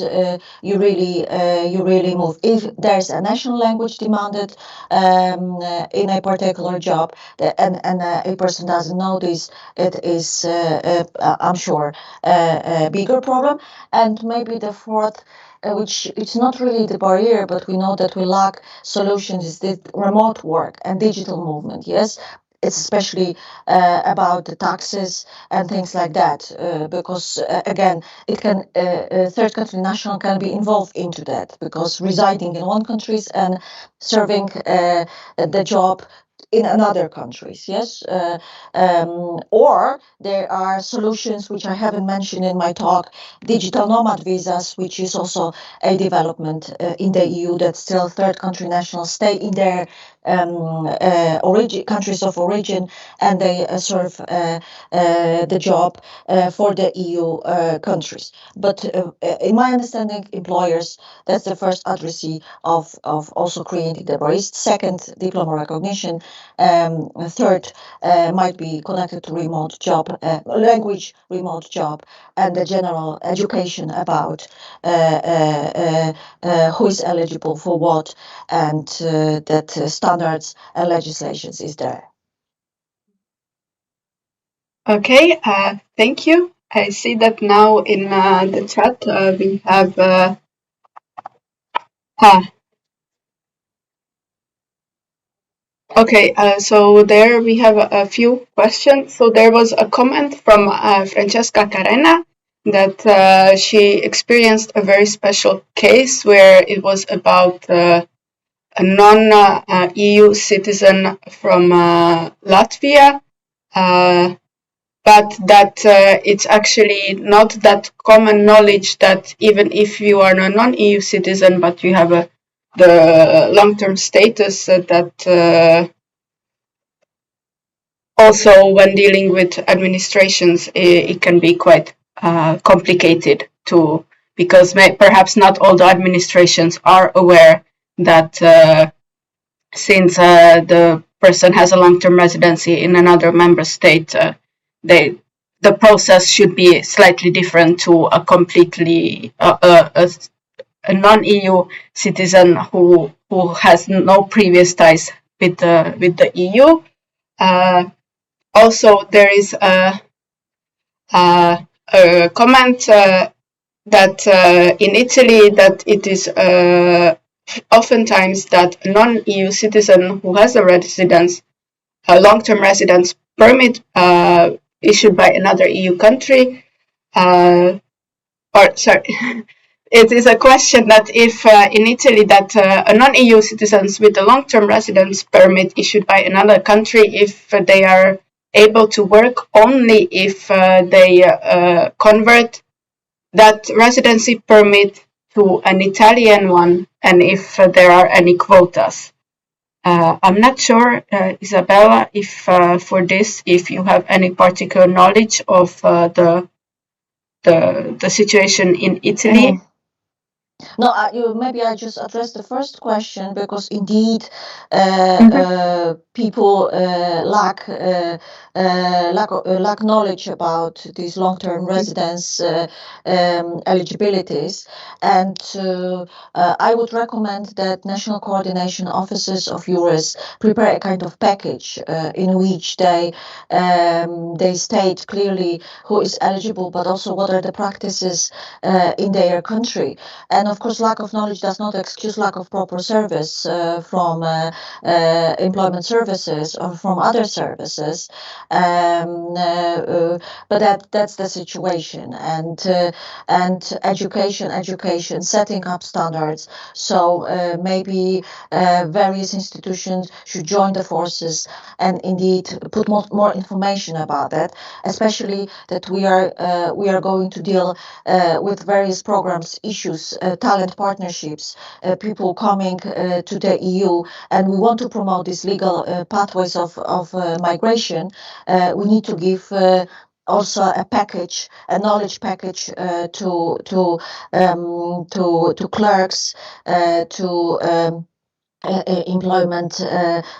you really move. If there's a national language demanded in a particular job, and a person doesn't know this, it is I'm sure a bigger problem. And maybe the fourth, which it's not really the barrier, but we know that we lack solutions, is the remote work and digital movement. Yes, it's especially about the taxes and things like that, because again, it can third country national can be involved into that, because residing in one countries and serving the job in another countries. Yes, or there are solutions which I haven't mentioned in my talk, digital nomad visas, which is also a development in the EU, that still third country nationals stay in their countries of origin, and they serve the job for the EU countries. But in my understanding, employers, that's the first addressee of also creating the barriers. Second, diploma recognition. Third, might be connected to remote job, language remote job, and the general education about who is eligible for what, and that staff standards and legislations is there. Okay, thank you. I see that now in the chat we have okay, so there we have a few questions. So there was a comment from Francesca Carena that she experienced a very special case where it was about a non-EU citizen from Latvia, but that it's actually not that common knowledge that even if you are a non-EU citizen, but you have the long-term status, that also when dealing with administrations, it can be quite complicated too, because perhaps not all the administrations are aware that since the person has a long-term residency in another member state, the process should be slightly different to a completely a non-EU citizen who has no previous ties with the EU. Also, there is a comment that in Italy that it is oftentimes that a non-EU citizen who has a long-term residence permit issued by another EU country, or sorry, it is a question that if in Italy that a non-EU citizens with a long-term residence permit issued by another country, if they are able to work only if they convert that residency permit to an Italian one, and if there are any quotas. I'm not sure, Isabella, if for this, if you have any particular knowledge of the situation in Italy. No, maybe I just address the first question, because indeed people lack knowledge about these long-term residence eligibilities, and I would recommend that national coordination offices of EURES prepare a kind of package in which they state clearly who is eligible, but also what are the practices in their country. And of course, lack of knowledge does not excuse lack of proper service from employment services or from other services, but that's the situation. And education, setting up standards. So maybe various institutions should join the forces and indeed put more information about that, especially that we are going to deal with various programs, issues, talent partnerships, people coming to the EU, and we want to promote these legal pathways of migration. We need to give also a package, a knowledge package to clerks, to employment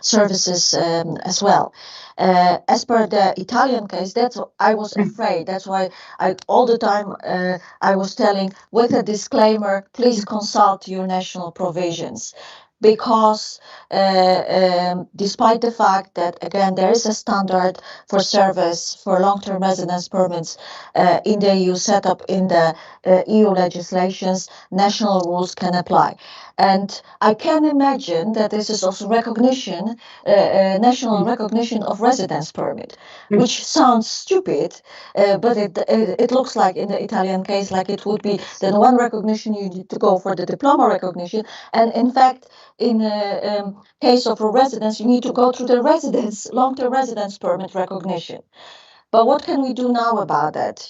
services as well. As per the Italian case, that's I was afraid. That's why I all the time I was telling, with a disclaimer, please consult your national provisions. Because despite the fact that, again, there is a standard for service for long-term residence permits in the EU set up in the EU legislations, national rules can apply. And I can imagine that this is also recognition, national recognition of residence permit, which sounds stupid, but it looks like in the Italian case, like it would be then one recognition, you need to go for the diploma recognition. And in fact, in case of a residence, you need to go through the residence, long-term residence permit recognition. But what can we do now about that?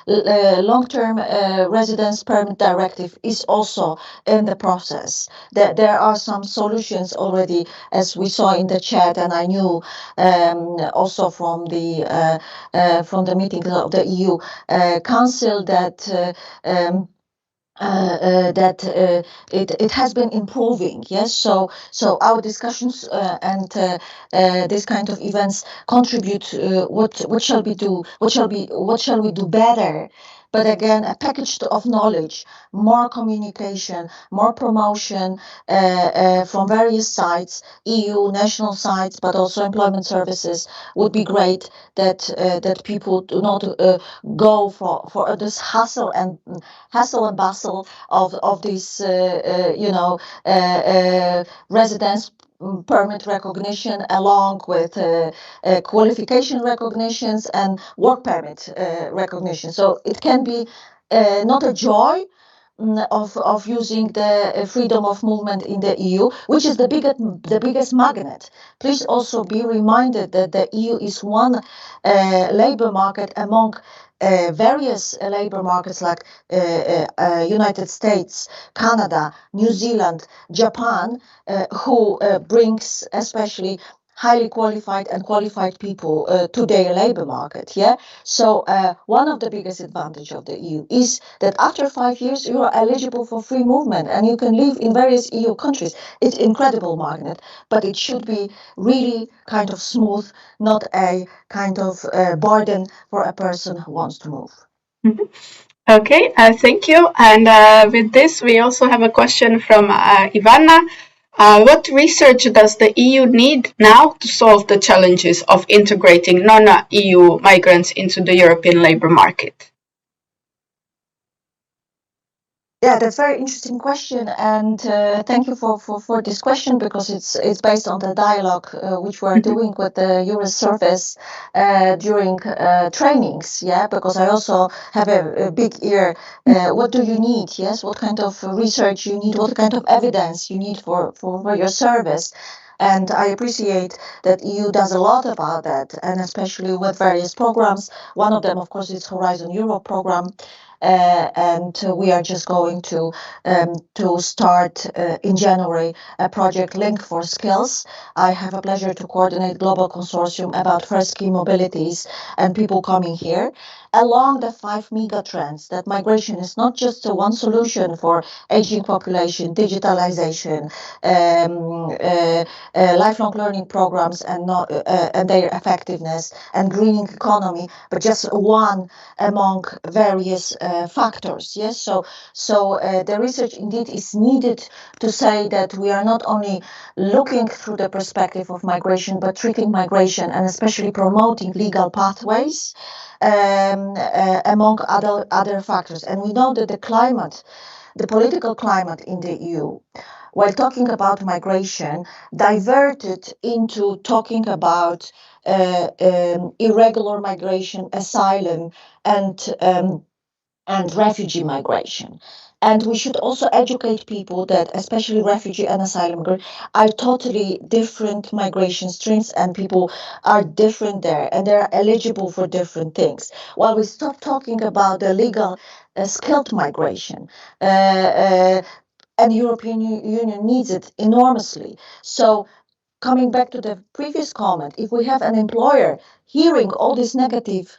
Long-term residence permit directive is also in the process. There are some solutions already, as we saw in the chat, and I knew also from the meetings of the EU Council that it has been improving. Yes, so our discussions and this kind of events contribute. What shall we do? What shall we do better? but again, a package of knowledge, more communication, more promotion from various sides, EU, national sides, but also employment services would be great. That people do not go for this hustle and bustle of this residence permit recognition, along with qualification recognitions and work permit recognition. So it can be not a joy of using the freedom of movement in the EU, which is the biggest magnet. Please also be reminded that the EU is one labor market among various labor markets like United States, Canada, New Zealand, Japan, who brings especially highly qualified and qualified people to their labor market. Yeah. So one of the biggest advantage of the EU is that after 5 years you are eligible for free movement and you can live in various EU countries. It's incredible magnet, but it should be really kind of smooth, not a kind of burden for a person who wants to move. Mm-hmm. Okay, thank you. And with this, we also have a question from Ivana. What research does the EU need now to solve the challenges of integrating non-EU migrants into the European labour market? Yeah, that's a very interesting question, and thank you for this question, because it's based on the dialogue which we're doing with the EURES service during trainings. Yeah, because I also have a big ear. What do you need? Yes, what kind of research you need? What kind of evidence you need for your service? And I appreciate that EU does a lot about that, and especially with various programs. One of them, of course, is Horizon Europe program. And we are just going to start in January a project Link for Skills. I have a pleasure to coordinate global consortium about first key mobilities and people coming here along the 5 mega trends, that migration is not just one solution for aging population, digitalization, lifelong learning programs and their effectiveness, and greening economy, but just one among various factors. Yes, so the research indeed is needed to say that we are not only looking through the perspective of migration, but treating migration and especially promoting legal pathways among other factors. And we know that the political climate in the EU, while talking about migration, diverted into talking about irregular migration, asylum, and refugee migration. And we should also educate people that especially refugee and asylum are totally different migration streams, and people are different there, and they're eligible for different things. While we stop talking about the legal skilled migration, and the European Union needs it enormously. So coming back to the previous comment, if we have an employer hearing all these negative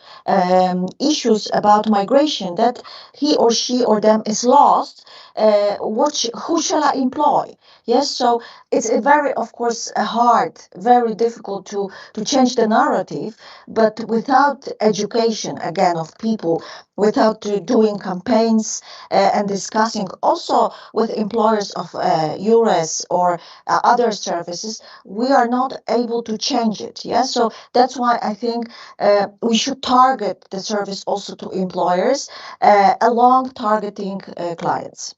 issues about migration, that he or she or them is lost, who shall I employ? Yes, so it's of course, hard, very difficult to change the narrative, but without education, again, of people, without doing campaigns and discussing also with employers of EURES or other services, we are not able to change it. Yes, so that's why I think we should target the service also to employers along targeting clients.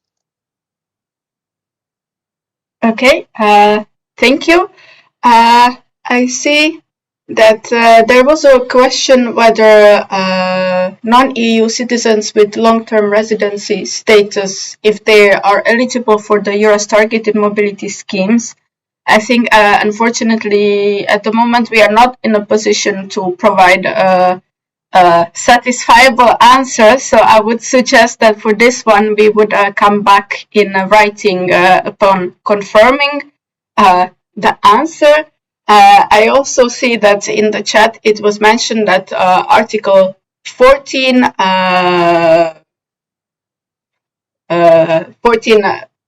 Okay, thank you. I see that there was a question whether non-EU citizens with long-term residency status, if they are eligible for the EURES targeted mobility schemes. I think, unfortunately, at the moment, we are not in a position to provide a satisfiable answer. So I would suggest that for this one, we would come back in writing upon confirming the answer. I also see that in the chat, it was mentioned that Article 14, 14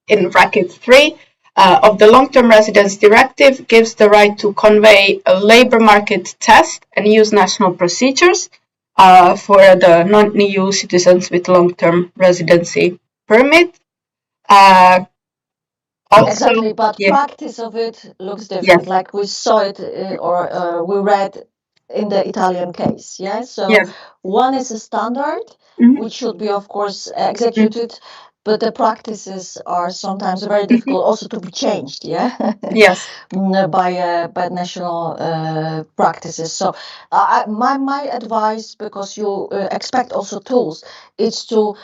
in bracket 3, of the Long-Term Residence Directive gives the right to convey a labour market test and use national procedures. for the non-EU citizens with long-term residency permit. Also, exactly, but yeah, practice of it looks different. Like we saw it or we read in the Italian case. Yeah. So yes, one is a standard, mhm, which should be, of course, executed, but the practices are sometimes very difficult also to be changed. Yeah. yes, By national practices. So my advice, because you expect also tools, is to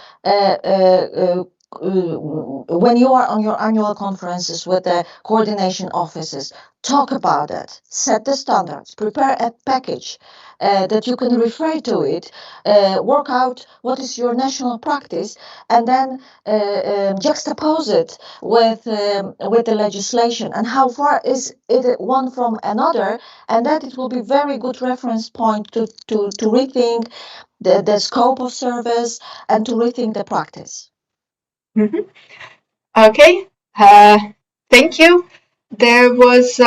when you are on your annual conferences with the coordination offices, talk about it, set the standards, prepare a package that you can refer to it, work out what is your national practice, and then juxtapose it with the legislation and how far is it one from another, and that it will be very good reference point to rethink the scope of service and to rethink the practice. mhm. Okay, thank you. There was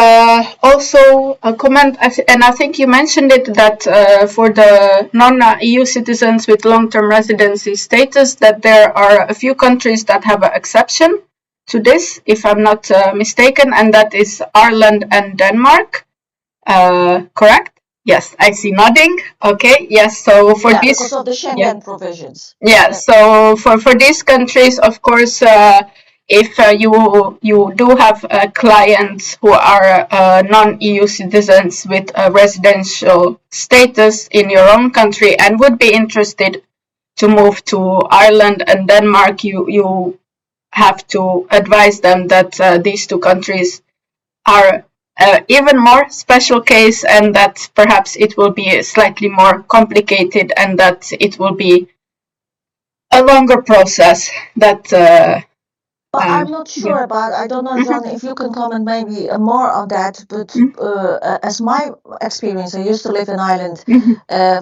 also a comment, and I think you mentioned it, that for the non-EU citizens with long-term residency status, that there are a few countries that have an exception to this, if I'm not mistaken, and that is Ireland and Denmark. Correct? Yes, I see nodding. Okay, yes. So for Yeah, this, because of the Schengen provisions. yeah. So for these countries, of course, if you do have clients who are non-EU citizens with a residential status in your own country and would be interested to move to Ireland and Denmark, you have to advise them that these two countries are even more special case, and that perhaps it will be slightly more complicated, and that it will be a longer process that But I'm not yeah. sure about, I don't know, John, if you can comment maybe more on that. But as my experience, I used to live in Ireland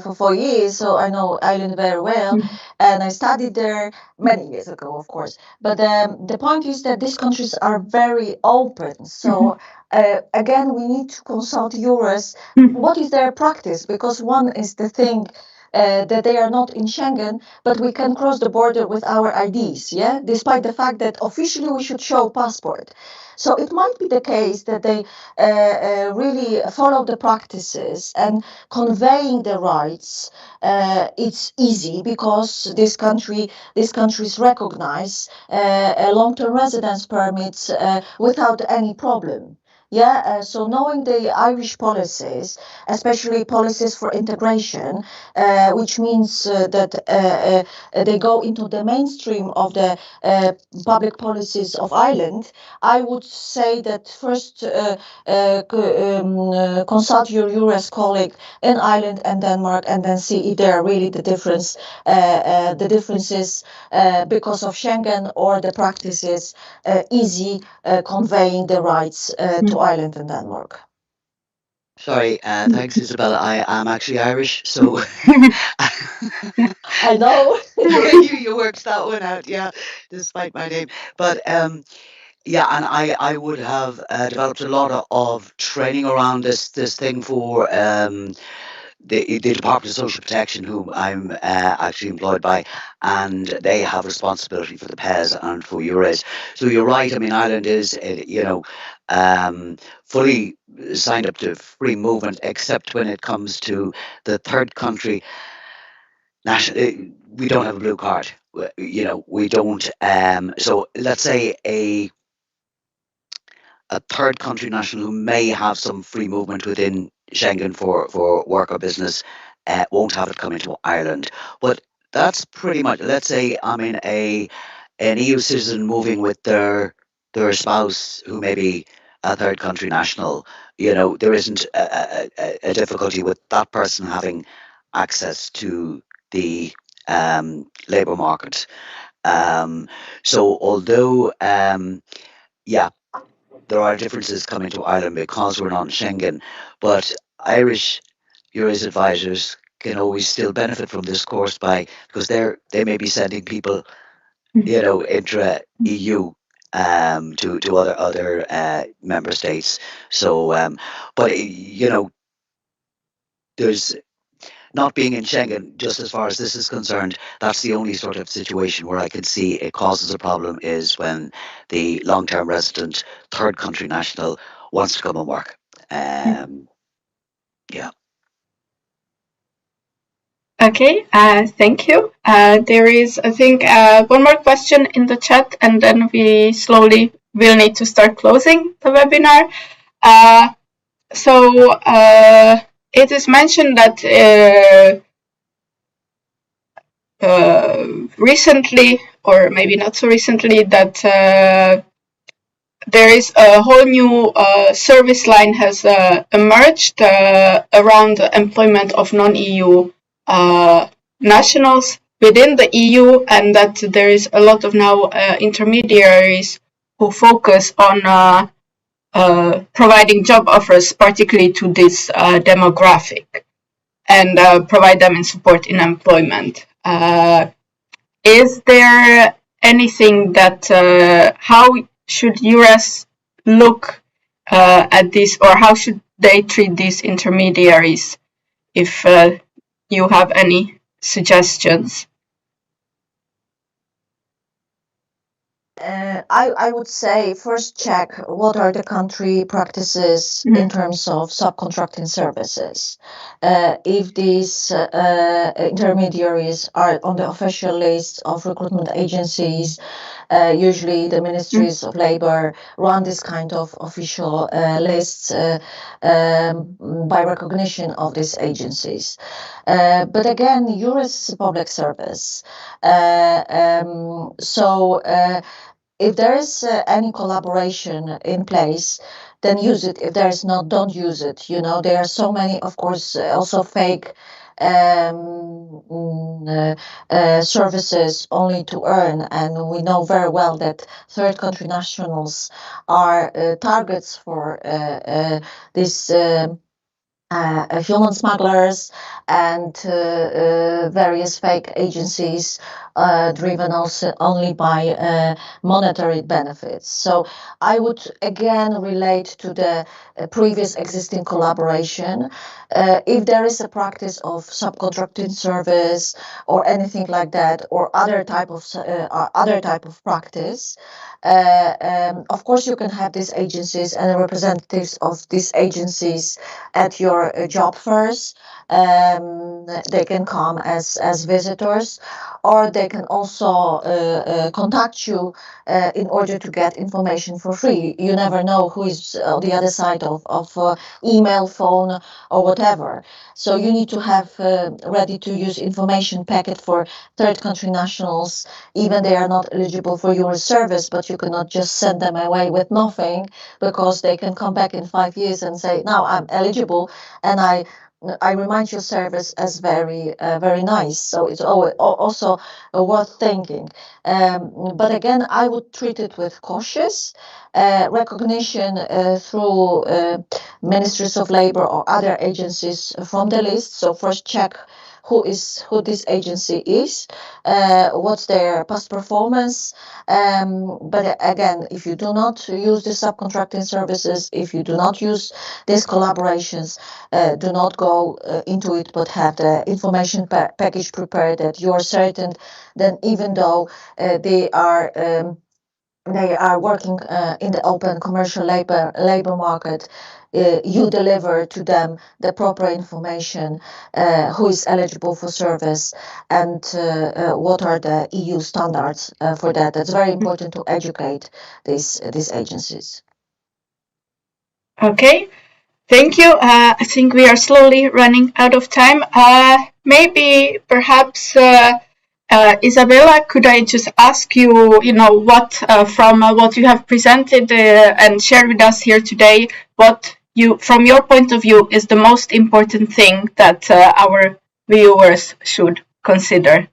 for 4 years, so I know Ireland very well. And I studied there many years ago, of course. But the point is that these countries are very open. So again, we need to consult EURES. What is their practice? Because one is the thing that they are not in Schengen, but we can cross the border with our IDs, yeah, despite the fact that officially we should show passport. So it might be the case that they really follow the practices and conveying the rights. It's easy because these countries recognize long-term residence permits without any problem. Yeah, so knowing the Irish policies, especially policies for integration, which means that they go into the mainstream of the public policies of Ireland, I would say that first consult your EURES colleague in Ireland and Denmark, and then see if there are really the differences because of Schengen, or the practices easy conveying the rights to Ireland and Denmark. Sorry, thanks, Isabella. I am actually Irish, so I know. you worked that one out, yeah, despite my name. But yeah, and I would have developed a lot of training around this thing for the Department of Social Protection, whom I'm actually employed by, and they have responsibility for the PES and for EURES. So you're right. I mean, Ireland is, fully signed up to free movement, except when it comes to the third country national. We don't have a blue card. We don't. So let's say a third country national who may have some free movement within Schengen for work or business won't have it coming to Ireland. But that's pretty much, let's say I'm in an EU citizen moving with their spouse who may be a third country national. There isn't a difficulty with that person having access to the labour market. So although yeah, there are differences coming to Ireland because we're not in Schengen, but Irish EURES advisors can always still benefit from this course because they may be sending people, intra EU to other member states. So, but there's not being in Schengen, just as far as this is concerned, that's the only sort of situation where I could see it causes a problem is when the long-term resident third country national wants to come and work. Yeah. Okay, thank you. There is, I think, one more question in the chat, and then we slowly will need to start closing the webinar. So it is mentioned that recently, or maybe not so recently, that there is a whole new service line has emerged around the employment of non-EU nationals within the EU, and that there is a lot of now intermediaries who focus on providing job offers, particularly to this demographic, and provide them in support in employment. Is there anything that how should EURES look at this, or how should they treat these intermediaries? If you have any suggestions. I would say first check what are the country practices in terms of subcontracting services. If these intermediaries are on the official list of recruitment agencies, usually the ministries of labor run this kind of official lists by recognition of these agencies. But again, EURES is a public service. So if there is any collaboration in place, then use it. If there is not, don't use it. You know, there are so many, of course, also fake services only to earn, and we know very well that third country nationals are targets for this human smugglers and various fake agencies driven also only by monetary benefits. So I would again relate to the previous existing collaboration. If there is a practice of subcontracting service or anything like that, or other type of practice, of course you can have these agencies and representatives of these agencies at your job fairs. They can come as visitors, or they can also contact you in order to get information for free. You never know who is on the other side of email, phone, or whatever. So you need to have ready to use information packet for third country nationals, even they are not eligible for your service, but you cannot just send them away with nothing, because they can come back in 5 years and say, now I'm eligible, and I remind your service as very nice. So it's also worth thinking. But again, I would treat it with cautious recognition through ministries of labor or other agencies from the list. So first check who this agency is, what's their past performance. But again, if you do not use the subcontracting services, if you do not use these collaborations, do not go into it, but have the information package prepared that you're certain that even though they are working in the open commercial labor market, you deliver to them the proper information, who is eligible for service, and what are the EU standards for that. That's very important to educate these agencies. Okay, thank you. I think we are slowly running out of time. Maybe perhaps Isabella, could I just ask you, what from what you have presented and shared with us here today, what from your point of view, is the most important thing that our viewers should consider?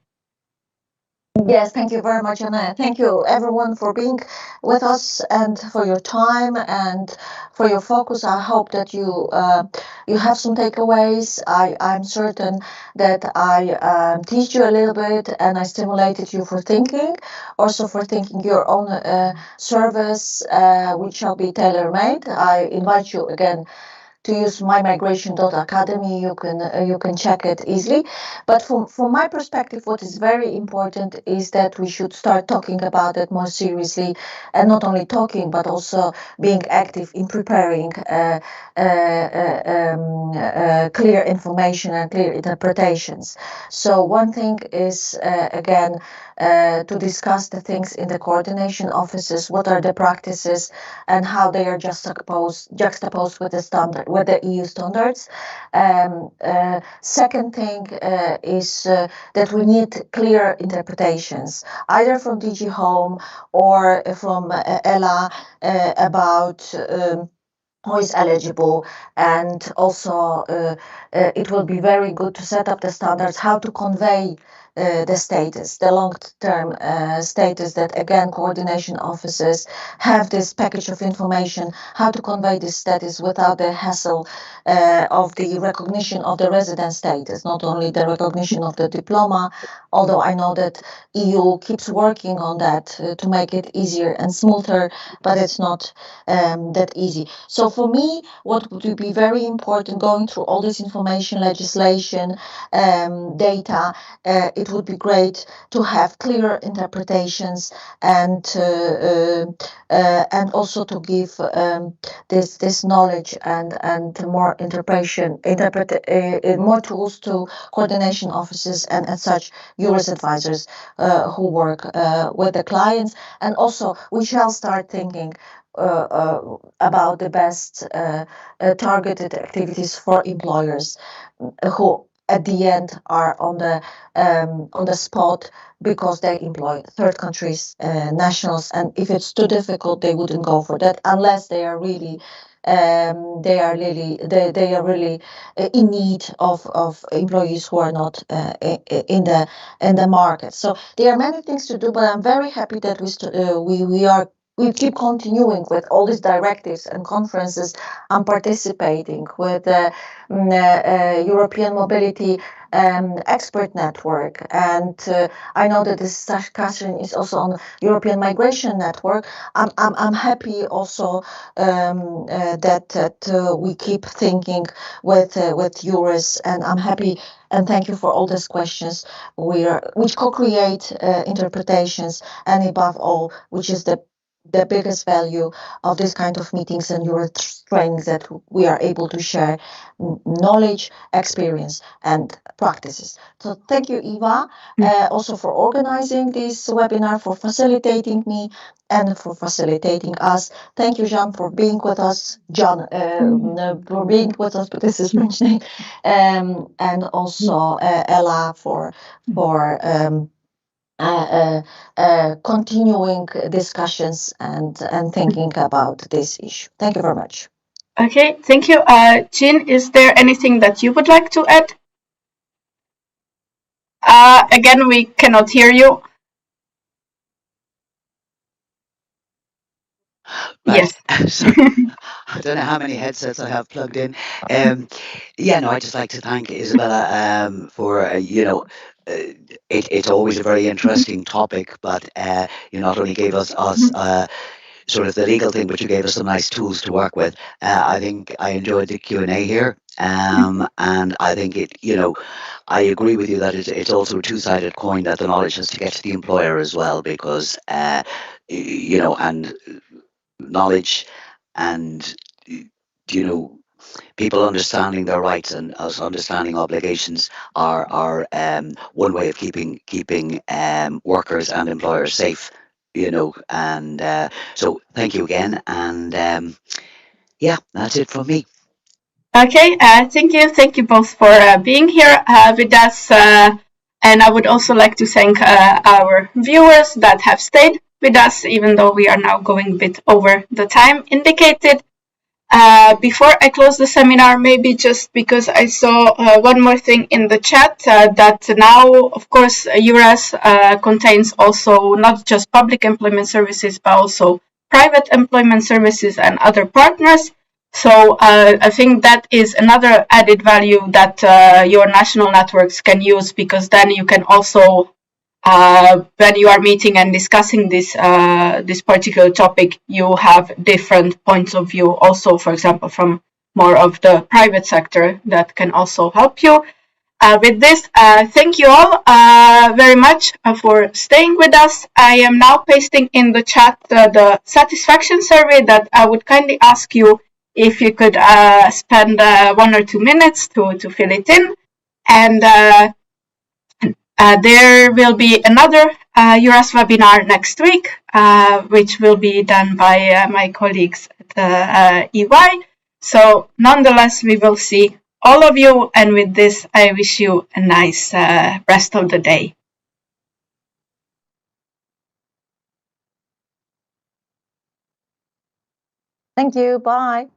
Yes, thank you very much, Anna. Thank you, everyone, for being with us and for your time and for your focus. I hope that you have some takeaways. I'm certain that I teach you a little bit and I stimulated you for thinking, also for thinking your own service, which shall be tailor-made. I invite you again to use mymigration.academy. You can check it easily. But from my perspective, what is very important is that we should start talking about it more seriously, and not only talking, but also being active in preparing clear information and clear interpretations. So one thing is, again, to discuss the things in the coordination offices, what are the practices and how they are juxtaposed with the standard, with the EU standards. Second thing is that we need clear interpretations, either from DG Home or from ELA, about who is eligible, and also it will be very good to set up the standards, how to convey the status, the long-term status, that again coordination offices have this package of information, how to convey this status without the hassle of the recognition of the resident status, not only the recognition of the diploma, although I know that EU keeps working on that to make it easier and smoother, but it's not that easy. So for me, what would be very important, going through all this information, legislation, data, it would be great to have clear interpretations, and also to give this knowledge and more more tools to coordination offices and as such EURES advisors who work with the clients. And also we shall start thinking about the best targeted activities for employers who at the end are on the spot because they employ third countries nationals, and if it's too difficult, they wouldn't go for that unless they are really in need of employees who are not in the market. So there are many things to do, but I'm very happy that we keep continuing with all these directives and conferences. I'm participating with European Mobility Expert Network, and I know that this discussion is also on European Migration Network. I'm happy also that we keep thinking with EURES, and I'm happy and thank you for all these questions which co-create interpretations, and above all, which is the biggest value of this kind of meetings and your trainings, that we are able to share knowledge, experience, and practices. So thank you, Eva, also for organizing this webinar, for facilitating me, and for facilitating us. Thank you, Jean, for being with us. John, for being with us, but this is French name, and also Ella for continuing discussions and thinking about this issue. Thank you very much. Okay, thank you. Jean, is there anything that you would like to add? Again, we cannot hear you. Right. Yes. So, I don't know how many headsets I have plugged in. Yeah, no, I'd just like to thank Isabella for, it's always a very interesting topic, but you not only gave us sort of the legal thing, but you gave us some nice tools to work with. I think I enjoyed the Q&A here, and I think I agree with you that it's also a two-sided coin, that the knowledge has to get to the employer as well, because and knowledge and people understanding their rights and us understanding obligations are one way of keeping workers and employers safe. And so thank you again, and yeah, that's it from me. Okay, thank you both for being here with us, and I would also like to thank our viewers that have stayed with us, even though we are now going a bit over the time indicated. Before I close the seminar, maybe just because I saw one more thing in the chat, that now, of course, EURES contains also not just public employment services, but also private employment services and other partners. So I think that is another added value that your national networks can use, because then you can also, when you are meeting and discussing this particular topic, you have different points of view also, for example, from more of the private sector that can also help you. With this, thank you all very much for staying with us. I am now pasting in the chat the satisfaction survey that I would kindly ask you if you could spend 1 or 2 minutes to fill it in. And there will be another EURES webinar next week, which will be done by my colleagues at EY. So nonetheless, we will see all of you. And with this, I wish you a nice rest of the day. Thank you. Bye.